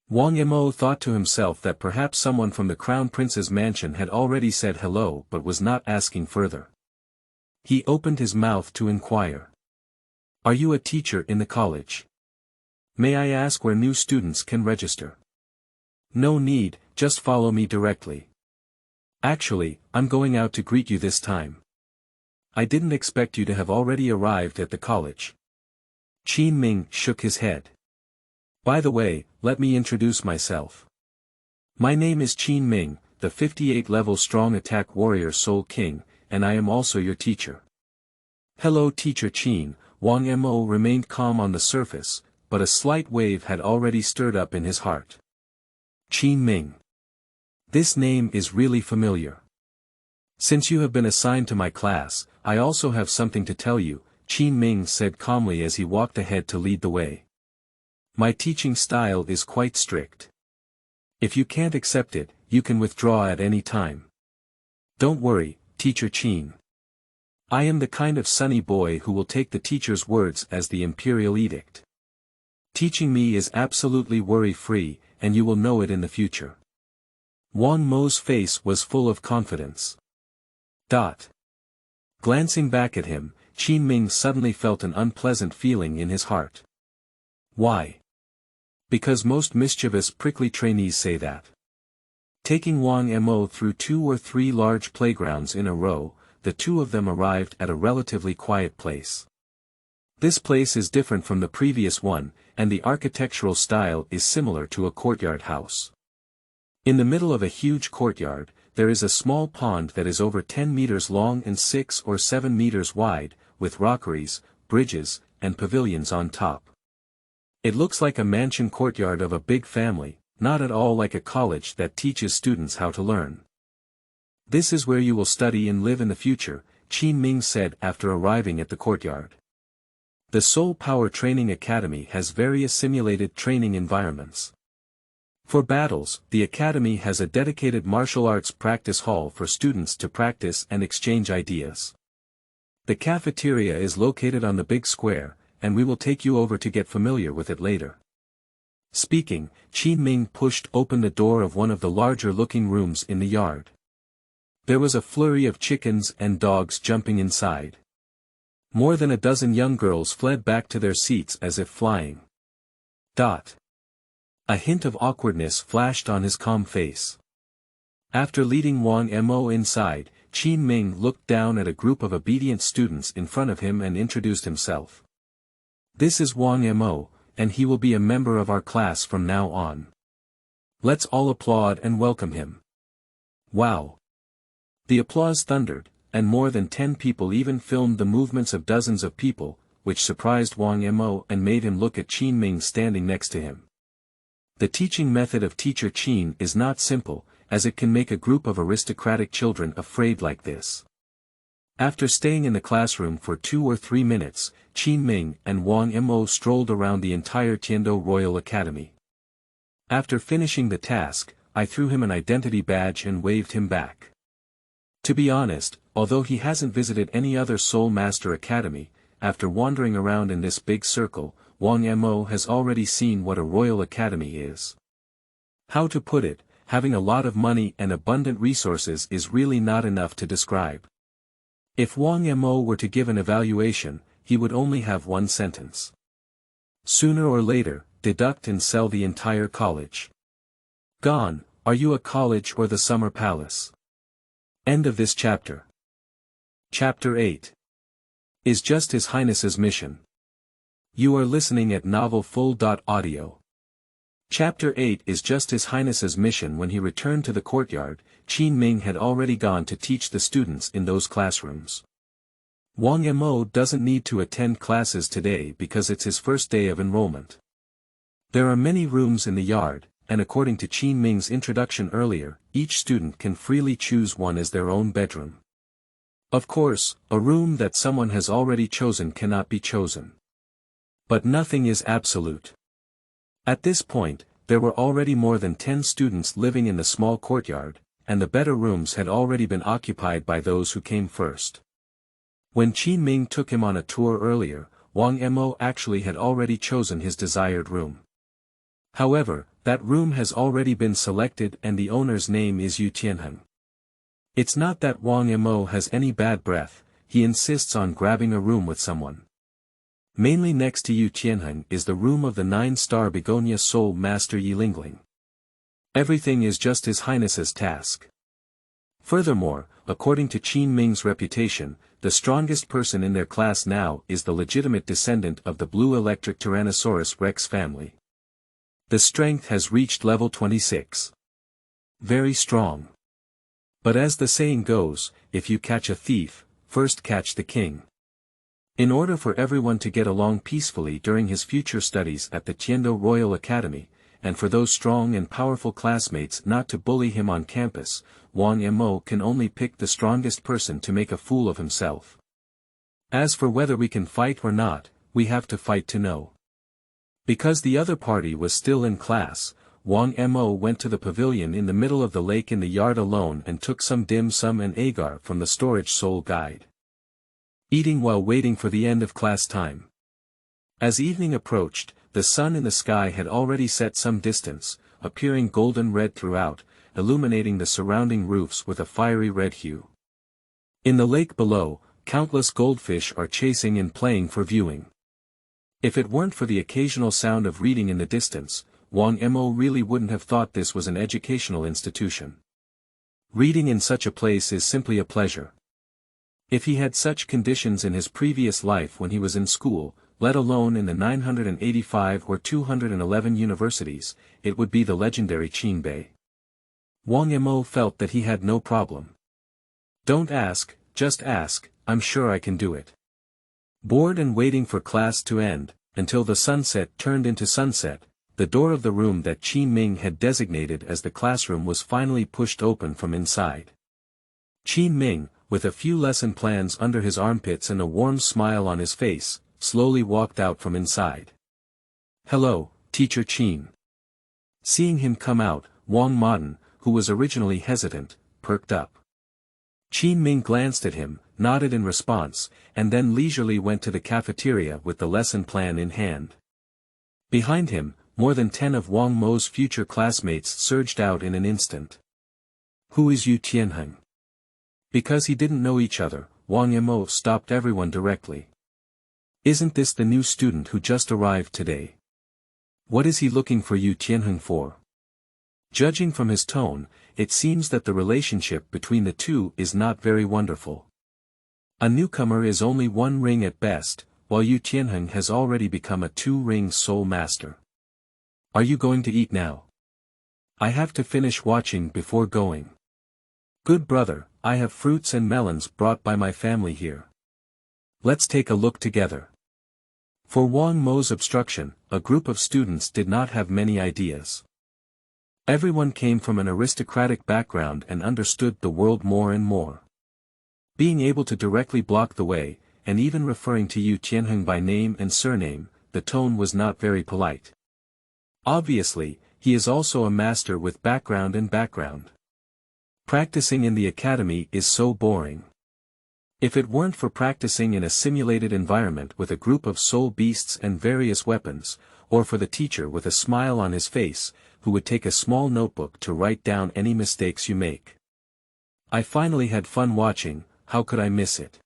Wang Mo thought to himself that perhaps someone from the Crown Prince's mansion had already said hello but was not asking further. He opened his mouth to inquire. Are you a teacher in the college? May I ask where new students can register? No need, just follow me directly. Actually, I'm going out to greet you this time. I didn't expect you to have already arrived at the college. Qin Ming shook his head. By the way, let me introduce myself. My name is Qin Ming, the 58-level strong attack warrior Soul King, and I am also your teacher. Hello Teacher Qin. Wang Mo remained calm on the surface, but a slight wave had already stirred up in his heart. Qin Ming. This name is really familiar. Since you have been assigned to my class, I also have something to tell you, Qin Ming said calmly as he walked ahead to lead the way. My teaching style is quite strict. If you can't accept it, you can withdraw at any time. Don't worry, Teacher Qin. I am the kind of sunny boy who will take the teacher's words as the imperial edict. Teaching me is absolutely worry-free, and you will know it in the future. Wang Mo's face was full of confidence. Glancing back at him, Qin Ming suddenly felt an unpleasant feeling in his heart. Why? Because most mischievous prickly trainees say that. Taking Wang Mo through 2 or 3 large playgrounds in a row, the two of them arrived at a relatively quiet place. This place is different from the previous one, and the architectural style is similar to a courtyard house. In the middle of a huge courtyard, there is a small pond that is over 10 meters long and 6 or 7 meters wide, with rockeries, bridges, and pavilions on top. It looks like a mansion courtyard of a big family, not at all like a college that teaches students how to learn. This is where you will study and live in the future, Qin Ming said after arriving at the courtyard. The Soul Power Training Academy has various simulated training environments. For battles, the academy has a dedicated martial arts practice hall for students to practice and exchange ideas. The cafeteria is located on the big square, and we will take you over to get familiar with it later. Speaking, Qin Ming pushed open the door of one of the larger-looking rooms in the yard. There was a flurry of chickens and dogs jumping inside. More than a dozen young girls fled back to their seats as if flying. A hint of awkwardness flashed on his calm face. After leading Wang Mo inside, Qin Ming looked down at a group of obedient students in front of him and introduced himself. This is Wang Mo, and he will be a member of our class from now on. Let's all applaud and welcome him. Wow! The applause thundered, and more than 10 people even filmed the movements of dozens of people, which surprised Wang Mo and made him look at Qin Ming standing next to him. The teaching method of Teacher Qin is not simple, as it can make a group of aristocratic children afraid like this. After staying in the classroom for 2 or 3 minutes, Qin Ming and Wang Mo strolled around the entire Tiando Royal Academy. After finishing the task, I threw him an identity badge and waved him back. To be honest, although he hasn't visited any other Soul Master Academy, after wandering around in this big circle, Wang Mo has already seen what a Royal Academy is. How to put it, having a lot of money and abundant resources is really not enough to describe. If Wang Mo were to give an evaluation, he would only have one sentence. Sooner or later, deduct and sell the entire college. Gone, are you a college or the summer palace? End of this chapter. Chapter 8. Is just His Highness's mission. You are listening at novelfull.audio. Chapter 8 is just His Highness's mission. When he returned to the courtyard, Qin Ming had already gone to teach the students in those classrooms. Wang Mo doesn't need to attend classes today because it's his first day of enrollment. There are many rooms in the yard, and according to Qin Ming's introduction earlier, each student can freely choose one as their own bedroom. Of course, a room that someone has already chosen cannot be chosen. But nothing is absolute. At this point, there were already more than 10 students living in the small courtyard, and the better rooms had already been occupied by those who came first. When Qin Ming took him on a tour earlier, Wang Mo actually had already chosen his desired room. However, that room has already been selected and the owner's name is Yu Tianheng. It's not that Wang Mo has any bad breath, he insists on grabbing a room with someone. Mainly next to Yu Tianheng is the room of the 9-star Begonia Soul Master Yi Lingling. Everything is just His Highness's task. Furthermore, according to Qin Ming's reputation, the strongest person in their class now is the legitimate descendant of the blue electric Tyrannosaurus Rex family. The strength has reached level 26. Very strong. But as the saying goes, if you catch a thief, first catch the king. In order for everyone to get along peacefully during his future studies at the Tiando Royal Academy, and for those strong and powerful classmates not to bully him on campus, Wang Mo can only pick the strongest person to make a fool of himself. As for whether we can fight or not, we have to fight to know. Because the other party was still in class, Wang Mo went to the pavilion in the middle of the lake in the yard alone and took some dim sum and agar from the storage soul guide. Eating while waiting for the end of class time. As evening approached, the sun in the sky had already set some distance, appearing golden red throughout, illuminating the surrounding roofs with a fiery red hue. In the lake below, countless goldfish are chasing and playing for viewing. If it weren't for the occasional sound of reading in the distance, Wang Mo really wouldn't have thought this was an educational institution. Reading in such a place is simply a pleasure. If he had such conditions in his previous life when he was in school, let alone in the 985 or 211 universities, it would be the legendary Qin Ming. Wang Mo felt that he had no problem. Don't ask, just ask, I'm sure I can do it. Bored and waiting for class to end, until the sunset turned into sunset, the door of the room that Qin Ming had designated as the classroom was finally pushed open from inside. Qin Ming, with a few lesson plans under his armpits and a warm smile on his face, slowly walked out from inside. "Hello, Teacher Qin." Seeing him come out, Wang Mo, who was originally hesitant, perked up. Qin Ming glanced at him, nodded in response, and then leisurely went to the cafeteria with the lesson plan in hand. Behind him, more than 10 of Wang Mo's future classmates surged out in an instant. "Who is Yu Tianheng?" Because he didn't know each other, Wang Mo stopped everyone directly. "Isn't this the new student who just arrived today? What is he looking for Yu Tianheng for?" Judging from his tone, it seems that the relationship between the two is not very wonderful. A newcomer is only 1 ring at best, while Yu Tianheng has already become a 2-ring soul master. "Are you going to eat now?" "I have to finish watching before going." "Good brother, I have fruits and melons brought by my family here. Let's take a look together." For Wang Mo's obstruction, a group of students did not have many ideas. Everyone came from an aristocratic background and understood the world more and more. Being able to directly block the way, and even referring to Yu Tianheng by name and surname, the tone was not very polite. Obviously, he is also a master with background and background. Practicing in the academy is so boring. If it weren't for practicing in a simulated environment with a group of soul beasts and various weapons, or for the teacher with a smile on his face, who would take a small notebook to write down any mistakes you make. I finally had fun watching, how could I miss it?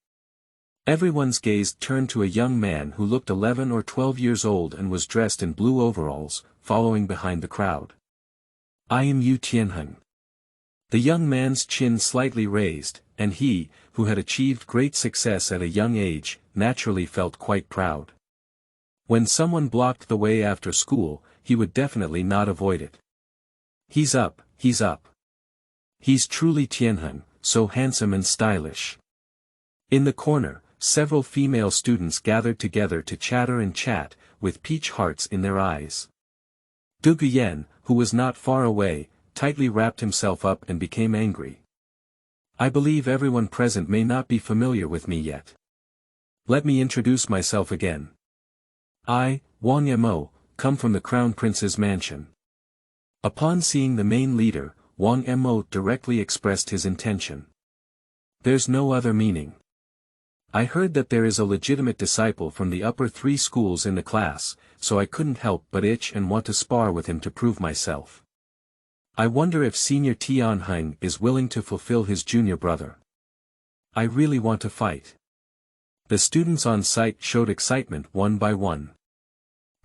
Everyone's gaze turned to a young man who looked 11 or 12 years old and was dressed in blue overalls, following behind the crowd. "I am Yu Tianheng." The young man's chin slightly raised, and he, who had achieved great success at a young age, naturally felt quite proud. When someone blocked the way after school, he would definitely not avoid it. He's up, he's up. He's truly Tianheng, so handsome and stylish. In the corner, several female students gathered together to chatter and chat, with peach hearts in their eyes. Du Guyen, who was not far away, tightly wrapped himself up and became angry. "I believe everyone present may not be familiar with me yet. Let me introduce myself again. I, Wang Mo, come from the Crown Prince's mansion." Upon seeing the main leader, Wang Mo directly expressed his intention. "There's no other meaning. I heard that there is a legitimate disciple from the upper 3 schools in the class, so I couldn't help but itch and want to spar with him to prove myself. I wonder if Senior Tianheng is willing to fulfill his junior brother. I really want to fight." The students on site showed excitement one by one.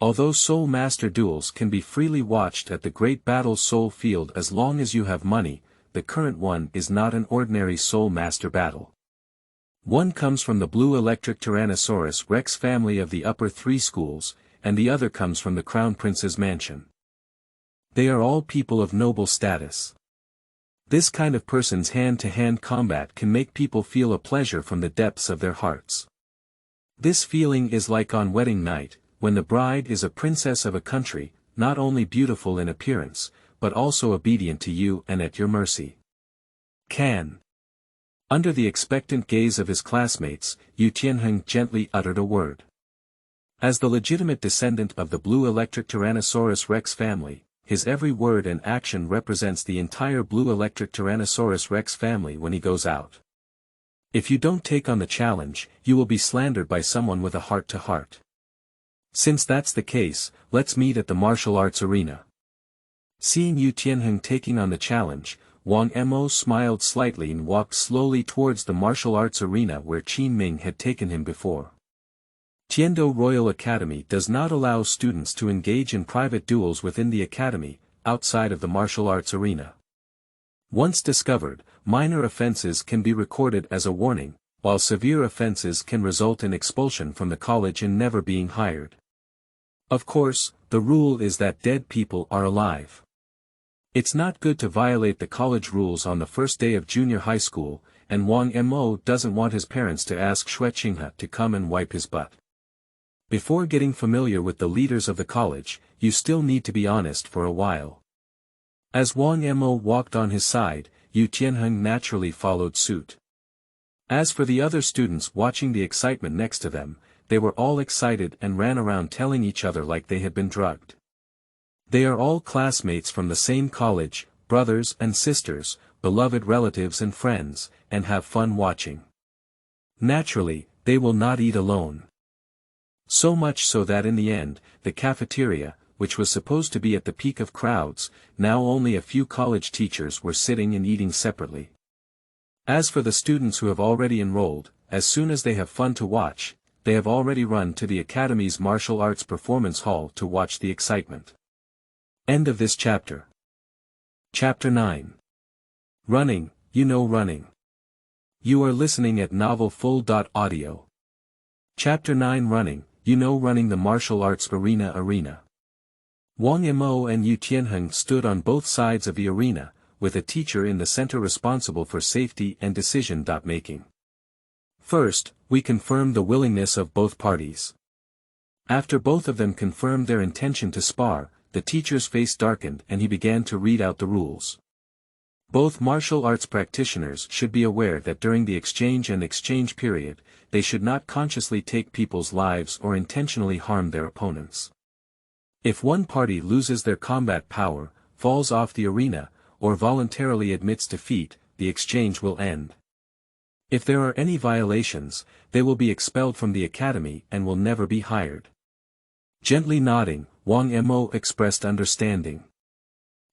Although Soul Master duels can be freely watched at the Great Battle Soul Field as long as you have money, the current one is not an ordinary Soul Master battle. One comes from the Blue Electric Tyrannosaurus Rex family of the upper 3 schools, and the other comes from the Crown Prince's mansion. They are all people of noble status. This kind of person's hand-to-hand combat can make people feel a pleasure from the depths of their hearts. This feeling is like on wedding night, when the bride is a princess of a country, not only beautiful in appearance, but also obedient to you and at your mercy. Can. Under the expectant gaze of his classmates, Yu Tianheng gently uttered a word. As the legitimate descendant of the Blue Electric Tyrannosaurus Rex family, his every word and action represents the entire Blue Electric Tyrannosaurus Rex family when he goes out. If you don't take on the challenge, you will be slandered by someone with a heart-to-heart. Since that's the case, let's meet at the martial arts arena. Seeing Yu Tianheng taking on the challenge, Wang Mo smiled slightly and walked slowly towards the martial arts arena where Qin Ming had taken him before. Tiando Royal Academy does not allow students to engage in private duels within the academy, outside of the martial arts arena. Once discovered, minor offenses can be recorded as a warning, while severe offenses can result in expulsion from the college and never being hired. Of course, the rule is that dead people are alive. It's not good to violate the college rules on the first day of junior high school, and Wang Mo doesn't want his parents to ask Xue Qinghe to come and wipe his butt. Before getting familiar with the leaders of the college, you still need to be honest for a while. As Wang Mo walked on his side, Yu Tianheng naturally followed suit. As for the other students watching the excitement next to them, they were all excited and ran around telling each other like they had been drugged. They are all classmates from the same college, brothers and sisters, beloved relatives and friends, and have fun watching. Naturally, they will not eat alone. So much so that in the end, the cafeteria, which was supposed to be at the peak of crowds, now only a few college teachers were sitting and eating separately. As for the students who have already enrolled, as soon as they have fun to watch, they have already run to the Academy's martial arts performance hall to watch the excitement. End of this chapter. Chapter 9. Running, running. You are listening at novelfull.audio. Chapter 9 Running, running the martial arts arena. Wang Mo and Yu Tianheng stood on both sides of the arena, with a teacher in the center responsible for safety and decision-making. First, we confirmed the willingness of both parties. After both of them confirmed their intention to spar, the teacher's face darkened and he began to read out the rules. Both martial arts practitioners should be aware that during the exchange period, they should not consciously take people's lives or intentionally harm their opponents. If one party loses their combat power, falls off the arena, or voluntarily admits defeat, the exchange will end. If there are any violations, they will be expelled from the academy and will never be hired. Gently nodding, Wang Mo expressed understanding.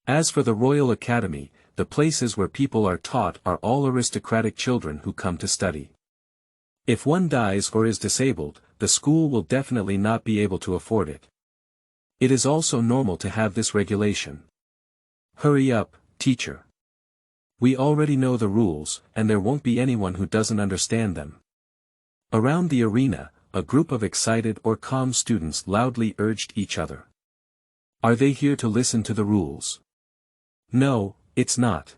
As for the Royal Academy, the places where people are taught are all aristocratic children who come to study. If one dies or is disabled, the school will definitely not be able to afford it. It is also normal to have this regulation. Hurry up, teacher. We already know the rules, and there won't be anyone who doesn't understand them. Around the arena, a group of excited or calm students loudly urged each other. Are they here to listen to the rules? No, it's not.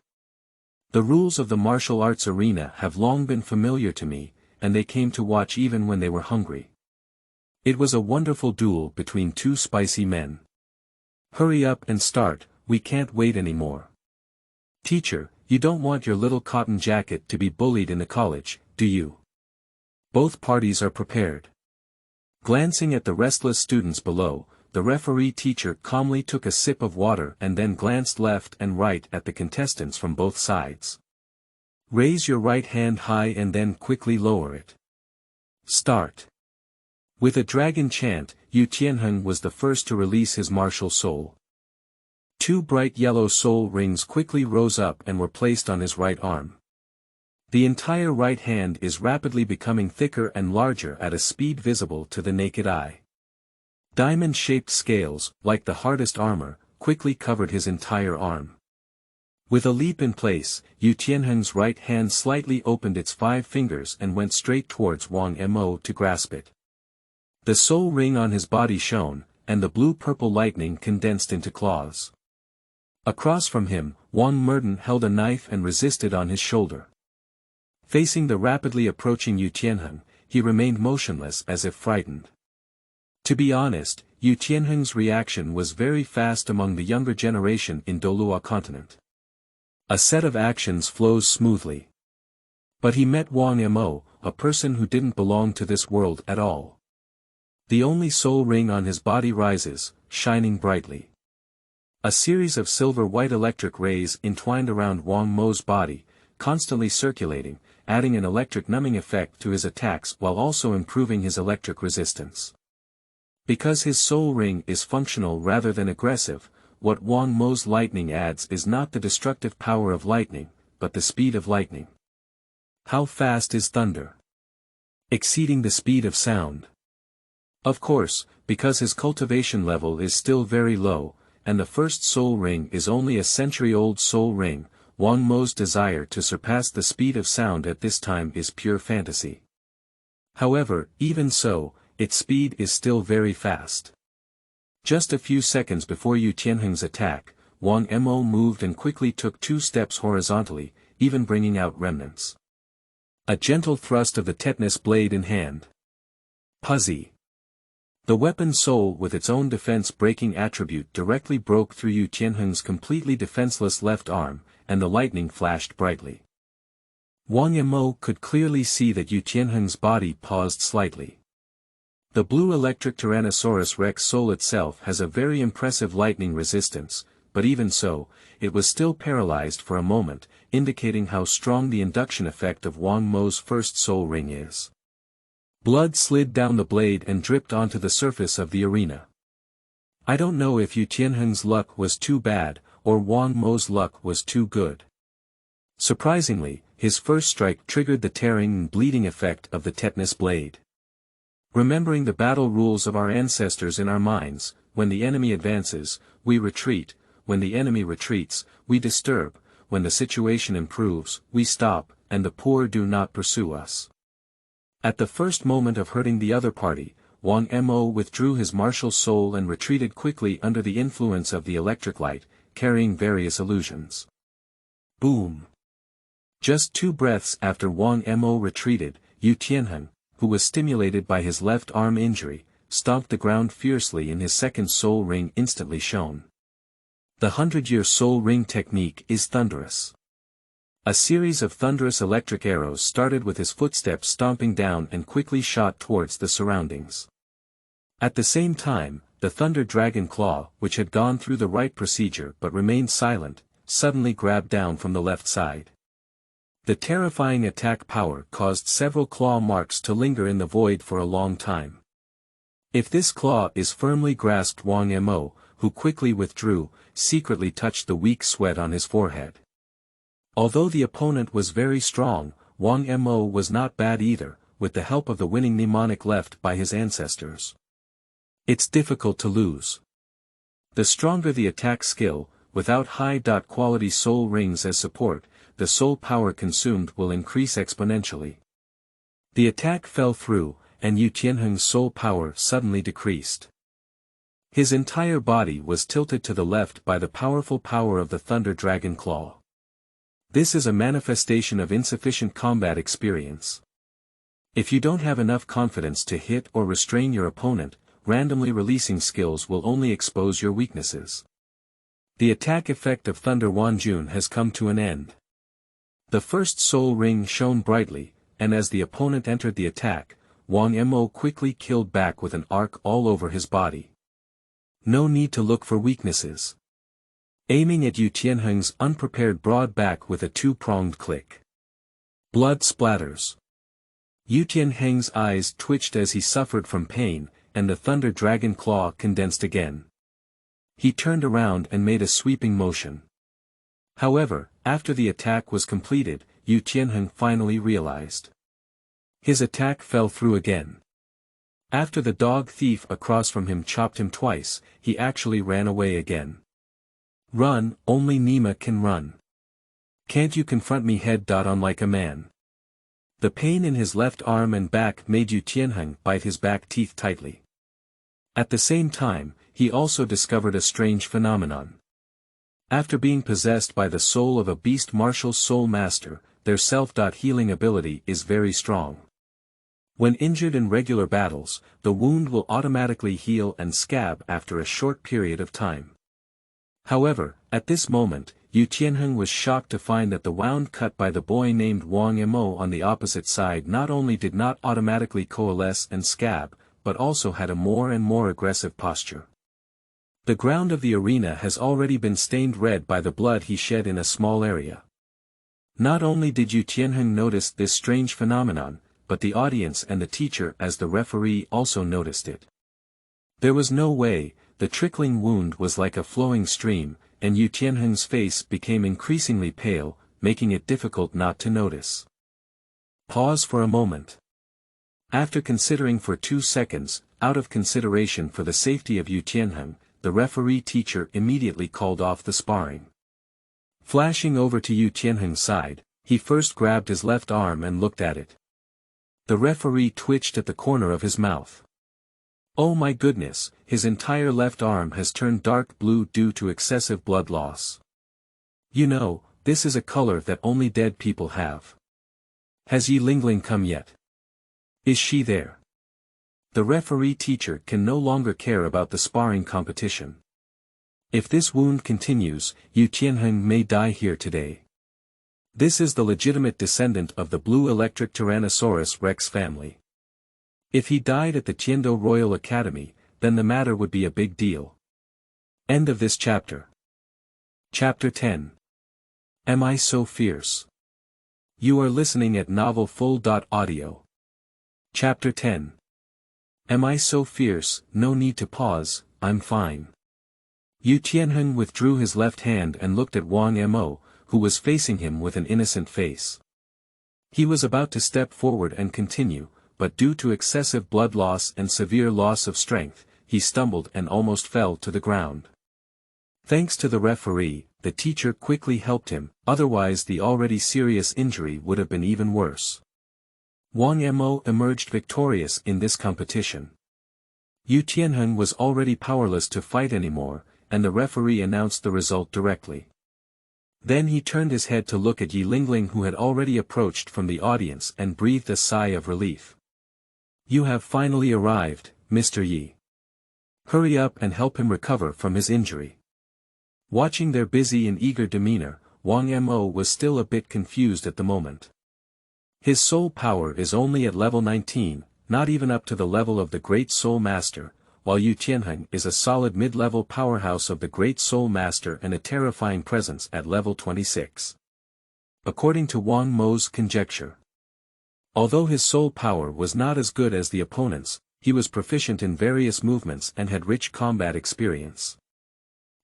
The rules of the martial arts arena have long been familiar to me, and they came to watch even when they were hungry. It was a wonderful duel between two spicy men. Hurry up and start, we can't wait anymore. Teacher, you don't want your little cotton jacket to be bullied in the college, do you? Both parties are prepared. Glancing at the restless students below, the referee teacher calmly took a sip of water and then glanced left and right at the contestants from both sides. Raise your right hand high and then quickly lower it. Start. With a dragon chant, Yu Tianheng was the first to release his martial soul. Two bright yellow soul rings quickly rose up and were placed on his right arm. The entire right hand is rapidly becoming thicker and larger at a speed visible to the naked eye. Diamond-shaped scales, like the hardest armor, quickly covered his entire arm. With a leap in place, Yu Tianheng's right hand slightly opened its 5 fingers and went straight towards Wang Mo to grasp it. The soul ring on his body shone, and the blue-purple lightning condensed into claws. Across from him, Wang Merton held a knife and resisted on his shoulder. Facing the rapidly approaching Yu Tianheng, he remained motionless as if frightened. To be honest, Yu Tianheng's reaction was very fast among the younger generation in Douluo Continent. A set of actions flows smoothly. But he met Wang Mo, a person who didn't belong to this world at all. The only soul ring on his body rises, shining brightly. A series of silver-white electric rays entwined around Wang Mo's body, constantly circulating, adding an electric numbing effect to his attacks while also improving his electric resistance. Because his soul ring is functional rather than aggressive, what Wang Mo's lightning adds is not the destructive power of lightning, but the speed of lightning. How fast is thunder? Exceeding the speed of sound. Of course, because his cultivation level is still very low, and the first soul ring is only a century-old soul ring, Wang Mo's desire to surpass the speed of sound at this time is pure fantasy. However, even so, its speed is still very fast. Just a few seconds before Yu Tianheng's attack, Wang Mo moved and quickly took 2 steps horizontally, even bringing out remnants. A gentle thrust of the tetanus blade in hand. Puzzy. The weapon soul with its own defense-breaking attribute directly broke through Yu Tianheng's completely defenseless left arm, and the lightning flashed brightly. Wang Mo could clearly see that Yu Tianheng's body paused slightly. The blue electric Tyrannosaurus Rex soul itself has a very impressive lightning resistance, but even so, it was still paralyzed for a moment, indicating how strong the induction effect of Wang Mo's first soul ring is. Blood slid down the blade and dripped onto the surface of the arena. I don't know if Yu Tianheng's luck was too bad, or Wang Mo's luck was too good. Surprisingly, his first strike triggered the tearing and bleeding effect of the tetanus blade. Remembering the battle rules of our ancestors in our minds, when the enemy advances, we retreat, when the enemy retreats, we disturb, when the situation improves, we stop, and the poor do not pursue us. At the first moment of hurting the other party, Wang Mo withdrew his martial soul and retreated quickly under the influence of the electric light, carrying various illusions. Boom! Just 2 breaths after Wang Mo retreated, Yu Tianheng, who was stimulated by his left arm injury, stomped the ground fiercely and his second soul ring instantly shone. The 100-year soul ring technique is thunderous. A series of thunderous electric arrows started with his footsteps stomping down and quickly shot towards the surroundings. At the same time, the Thunder Dragon Claw, which had gone through the right procedure but remained silent, suddenly grabbed down from the left side. The terrifying attack power caused several claw marks to linger in the void for a long time. If this claw is firmly grasped, Wang Mo, who quickly withdrew, secretly touched the weak sweat on his forehead. Although the opponent was very strong, Wang Mo was not bad either, with the help of the winning mnemonic left by his ancestors. It's difficult to lose. The stronger the attack skill, without high-quality soul rings as support, the soul power consumed will increase exponentially. The attack fell through, and Yu Tianheng's soul power suddenly decreased. His entire body was tilted to the left by the powerful power of the Thunder Dragon Claw. This is a manifestation of insufficient combat experience. If you don't have enough confidence to hit or restrain your opponent, randomly releasing skills will only expose your weaknesses. The attack effect of Thunder Wanjun has come to an end. The first soul ring shone brightly, and as the opponent entered the attack, Wang Mo quickly killed back with an arc all over his body. No need to look for weaknesses. Aiming at Yu Tianheng's unprepared broad back with a 2-pronged click. Blood splatters. Yu Tianheng's eyes twitched as he suffered from pain, and the Thunder Dragon Claw condensed again. He turned around and made a sweeping motion. However, after the attack was completed, Yu Tianheng finally realized. His attack fell through again. After the dog thief across from him chopped him twice, he actually ran away again. Run, only Nima can run. Can't you confront me head-on like a man? The pain in his left arm and back made Yu Tianheng bite his back teeth tightly. At the same time, he also discovered a strange phenomenon. After being possessed by the soul of a beast martial soul master, their self-healing ability is very strong. When injured in regular battles, the wound will automatically heal and scab after a short period of time. However, at this moment, Yu Tianheng was shocked to find that the wound cut by the boy named Wang Mo on the opposite side not only did not automatically coalesce and scab, but also had a more and more aggressive posture. The ground of the arena has already been stained red by the blood he shed in a small area. Not only did Yu Tianheng notice this strange phenomenon, but the audience and the teacher as the referee also noticed it. There was no way, the trickling wound was like a flowing stream, and Yu Tianheng's face became increasingly pale, making it difficult not to notice. Pause for a moment. After considering for 2 seconds, out of consideration for the safety of Yu Tianheng, the referee teacher immediately called off the sparring. Flashing over to Yu Tianheng's side, he first grabbed his left arm and looked at it. The referee twitched at the corner of his mouth. Oh my goodness, his entire left arm has turned dark blue due to excessive blood loss. You know, this is a color that only dead people have. Has Yi Lingling come yet? Is she there? The referee teacher can no longer care about the sparring competition. If this wound continues, Yu Tianheng may die here today. This is the legitimate descendant of the blue electric Tyrannosaurus Rex family. If he died at the Tiando Royal Academy, then the matter would be a big deal. End of this chapter. Chapter 10. Am I so fierce? You are listening at novelfull.audio. Chapter 10. Am I so fierce? No need to pause, I'm fine. Yu Tianheng withdrew his left hand and looked at Wang Mo, who was facing him with an innocent face. He was about to step forward and continue, but due to excessive blood loss and severe loss of strength, he stumbled and almost fell to the ground. Thanks to the referee, the teacher quickly helped him, otherwise the already serious injury would have been even worse. Wang Mo emerged victorious in this competition. Yu Tianheng was already powerless to fight anymore, and the referee announced the result directly. Then he turned his head to look at Yi Lingling, who had already approached from the audience, and breathed a sigh of relief. You have finally arrived, Mr. Yi. Hurry up and help him recover from his injury. Watching their busy and eager demeanor, Wang Mo was still a bit confused at the moment. His soul power is only at level 19, not even up to the level of the Great Soul Master, while Yu Tianheng is a solid mid-level powerhouse of the Great Soul Master and a terrifying presence at level 26. According to Wang Mo's conjecture. Although his soul power was not as good as the opponent's, he was proficient in various movements and had rich combat experience.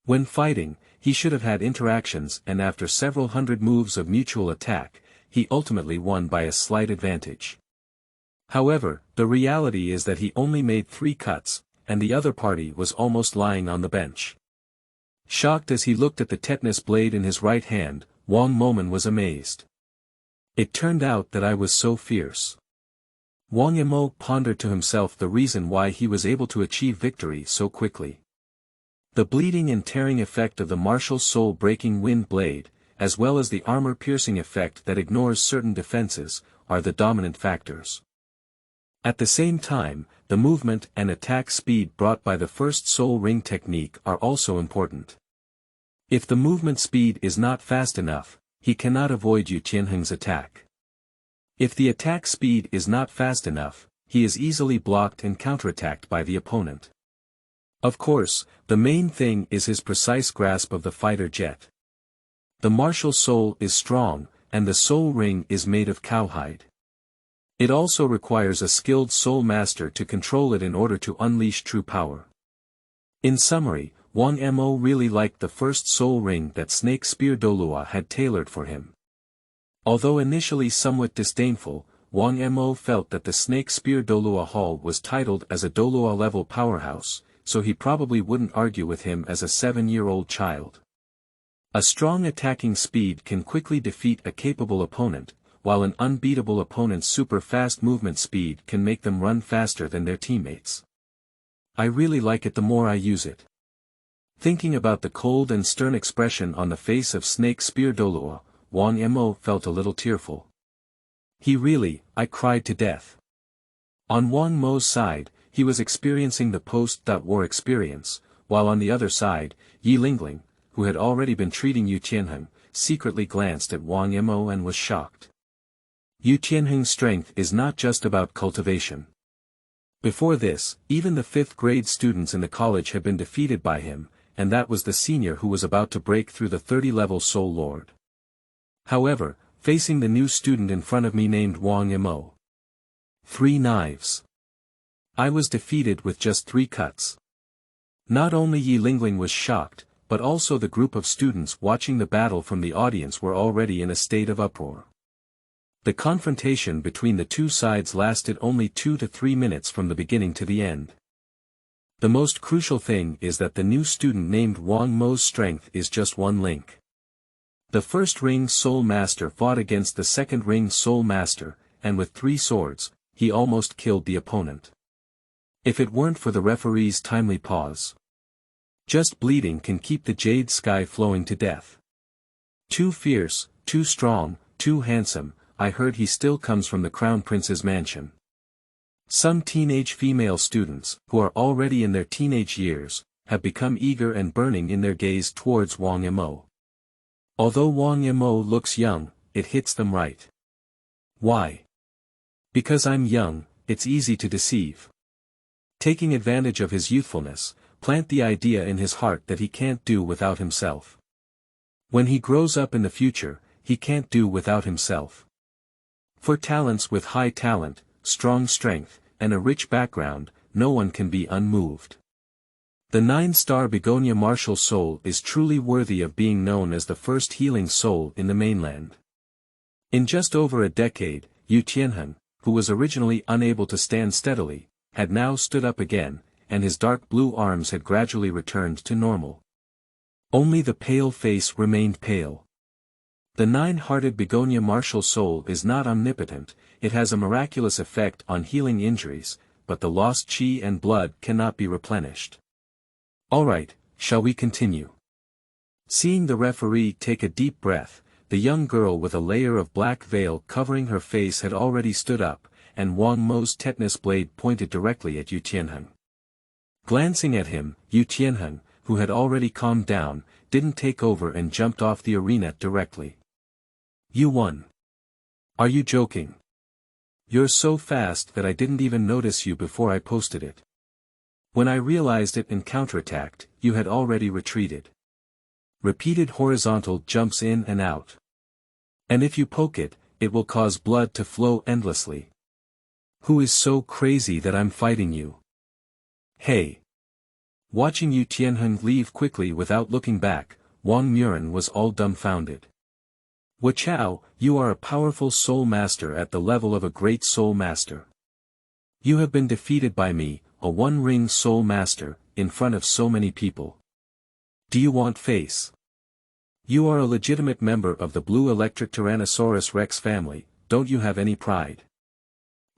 When fighting, he should have had interactions, and after several hundred moves of mutual attack, he ultimately won by a slight advantage. However, the reality is that he only made 3 cuts, and the other party was almost lying on the bench. Shocked as he looked at the tetanus blade in his right hand, Wang Mo was amazed. It turned out that I was so fierce. Wang Mo pondered to himself the reason why he was able to achieve victory so quickly. The bleeding and tearing effect of the martial soul-breaking wind blade, as well as the armor-piercing effect that ignores certain defenses, are the dominant factors. At the same time, the movement and attack speed brought by the first soul ring technique are also important. If the movement speed is not fast enough, he cannot avoid Yu Tianheng's attack. If the attack speed is not fast enough, he is easily blocked and counterattacked by the opponent. Of course, the main thing is his precise grasp of the fighter jet. The martial soul is strong, and the soul ring is made of cowhide. It also requires a skilled soul master to control it in order to unleash true power. In summary, Wang Mo really liked the first soul ring that Snake Spear Douluo had tailored for him. Although initially somewhat disdainful, Wang Mo felt that the Snake Spear Douluo Hall was titled as a Douluo level powerhouse, so he probably wouldn't argue with him as a 7-year-old child. A strong attacking speed can quickly defeat a capable opponent, while an unbeatable opponent's super-fast movement speed can make them run faster than their teammates. I really like it the more I use it. Thinking about the cold and stern expression on the face of Snake Spear Douluo, Wang Mo felt a little tearful. I cried to death. On Wang Mo's side, he was experiencing the post-war experience, while on the other side, Yi Lingling, who had already been treating Yu Tianheng, secretly glanced at Wang Mo and was shocked. Yu Tianheng's strength is not just about cultivation. Before this, even the 5th grade students in the college had been defeated by him, and that was the senior who was about to break through the 30-level Soul Lord. However, facing the new student in front of me named Wang Mo. 3 knives. I was defeated with just 3 cuts. Not only Yi Lingling was shocked, but also the group of students watching the battle from the audience were already in a state of uproar. The confrontation between the two sides lasted only 2 to 3 minutes from the beginning to the end. The most crucial thing is that the new student named Wang Mo's strength is just 1 link. The first ring Soul Master fought against the second ring Soul Master, and with 3 swords, he almost killed the opponent. If it weren't for the referee's timely pause. Just bleeding can keep the jade sky flowing to death. Too fierce, too strong, too handsome, I heard he still comes from the Crown Prince's mansion. Some teenage female students, who are already in their teenage years, have become eager and burning in their gaze towards Wang Mo. Although Wang Mo looks young, it hits them right. Why? Because I'm young, it's easy to deceive. Taking advantage of his youthfulness, plant the idea in his heart that he can't do without himself. When he grows up in the future, he can't do without himself. For talents with high talent, strong strength, and a rich background, no one can be unmoved. The 9-star Begonia martial soul is truly worthy of being known as the first healing soul in the mainland. In just over a decade, Yu Tianheng, who was originally unable to stand steadily, had now stood up again, and his dark blue arms had gradually returned to normal. Only the pale face remained pale. The 9-hearted Begonia martial soul is not omnipotent, it has a miraculous effect on healing injuries, but the lost qi and blood cannot be replenished. Alright, shall we continue? Seeing the referee take a deep breath, the young girl with a layer of black veil covering her face had already stood up, and Wang Mo's tetanus blade pointed directly at Yu Tianheng. Glancing at him, Yu Tianheng, who had already calmed down, didn't take over and jumped off the arena directly. You won. Are you joking? You're so fast that I didn't even notice you before I posted it. When I realized it and counterattacked, you had already retreated. Repeated horizontal jumps in and out. And if you poke it, it will cause blood to flow endlessly. Who is so crazy that I'm fighting you? Hey! Watching Yu Tianheng leave quickly without looking back, Wang Muren was all dumbfounded. Wachow, you are a powerful soul master at the level of a great soul master. You have been defeated by me, a one-ring soul master, in front of so many people. Do you want face? You are a legitimate member of the blue electric Tyrannosaurus Rex family, don't you have any pride?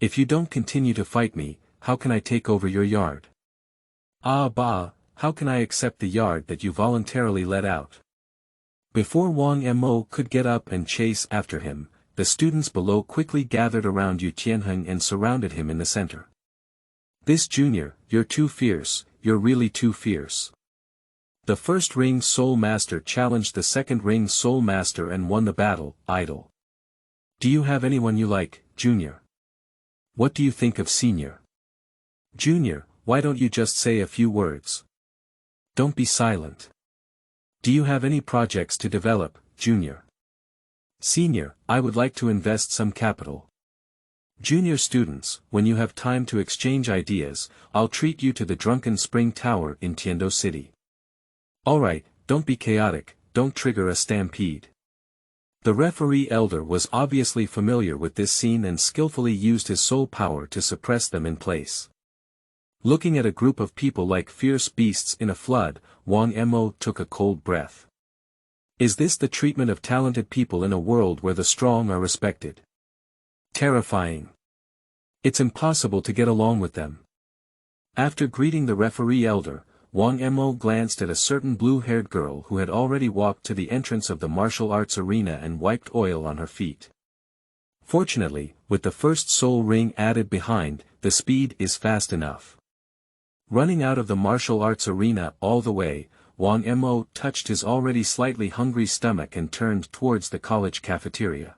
If you don't continue to fight me, how can I take over your yard? Ah bah, how can I accept the yard that you voluntarily let out? Before Wang Mo could get up and chase after him, the students below quickly gathered around Yu Tianheng and surrounded him in the center. This junior, you're too fierce, you're really too fierce. The first ring soul master challenged the second ring soul master and won the battle, idol. Do you have anyone you like, junior? What do you think of senior? Junior, why don't you just say a few words? Don't be silent. Do you have any projects to develop, junior? Senior, I would like to invest some capital. Junior students, when you have time to exchange ideas, I'll treat you to the Drunken Spring Tower in Tiando City. Alright, don't be chaotic, don't trigger a stampede. The referee elder was obviously familiar with this scene and skillfully used his soul power to suppress them in place. Looking at a group of people like fierce beasts in a flood, Wang Mo took a cold breath. Is this the treatment of talented people in a world where the strong are respected? Terrifying. It's impossible to get along with them. After greeting the referee elder, Wang Mo glanced at a certain blue-haired girl who had already walked to the entrance of the martial arts arena and wiped oil on her feet. Fortunately, with the first soul ring added behind, the speed is fast enough. Running out of the martial arts arena all the way, Wang Mo touched his already slightly hungry stomach and turned towards the college cafeteria.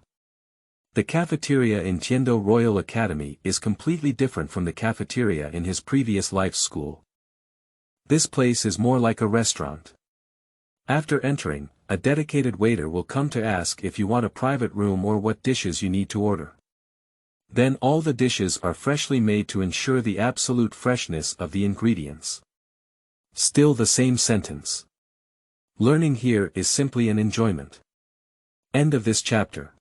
The cafeteria in Tiando Royal Academy is completely different from the cafeteria in his previous life school. This place is more like a restaurant. After entering, a dedicated waiter will come to ask if you want a private room or what dishes you need to order. Then all the dishes are freshly made to ensure the absolute freshness of the ingredients. Still the same sentence. Learning here is simply an enjoyment. End of this chapter.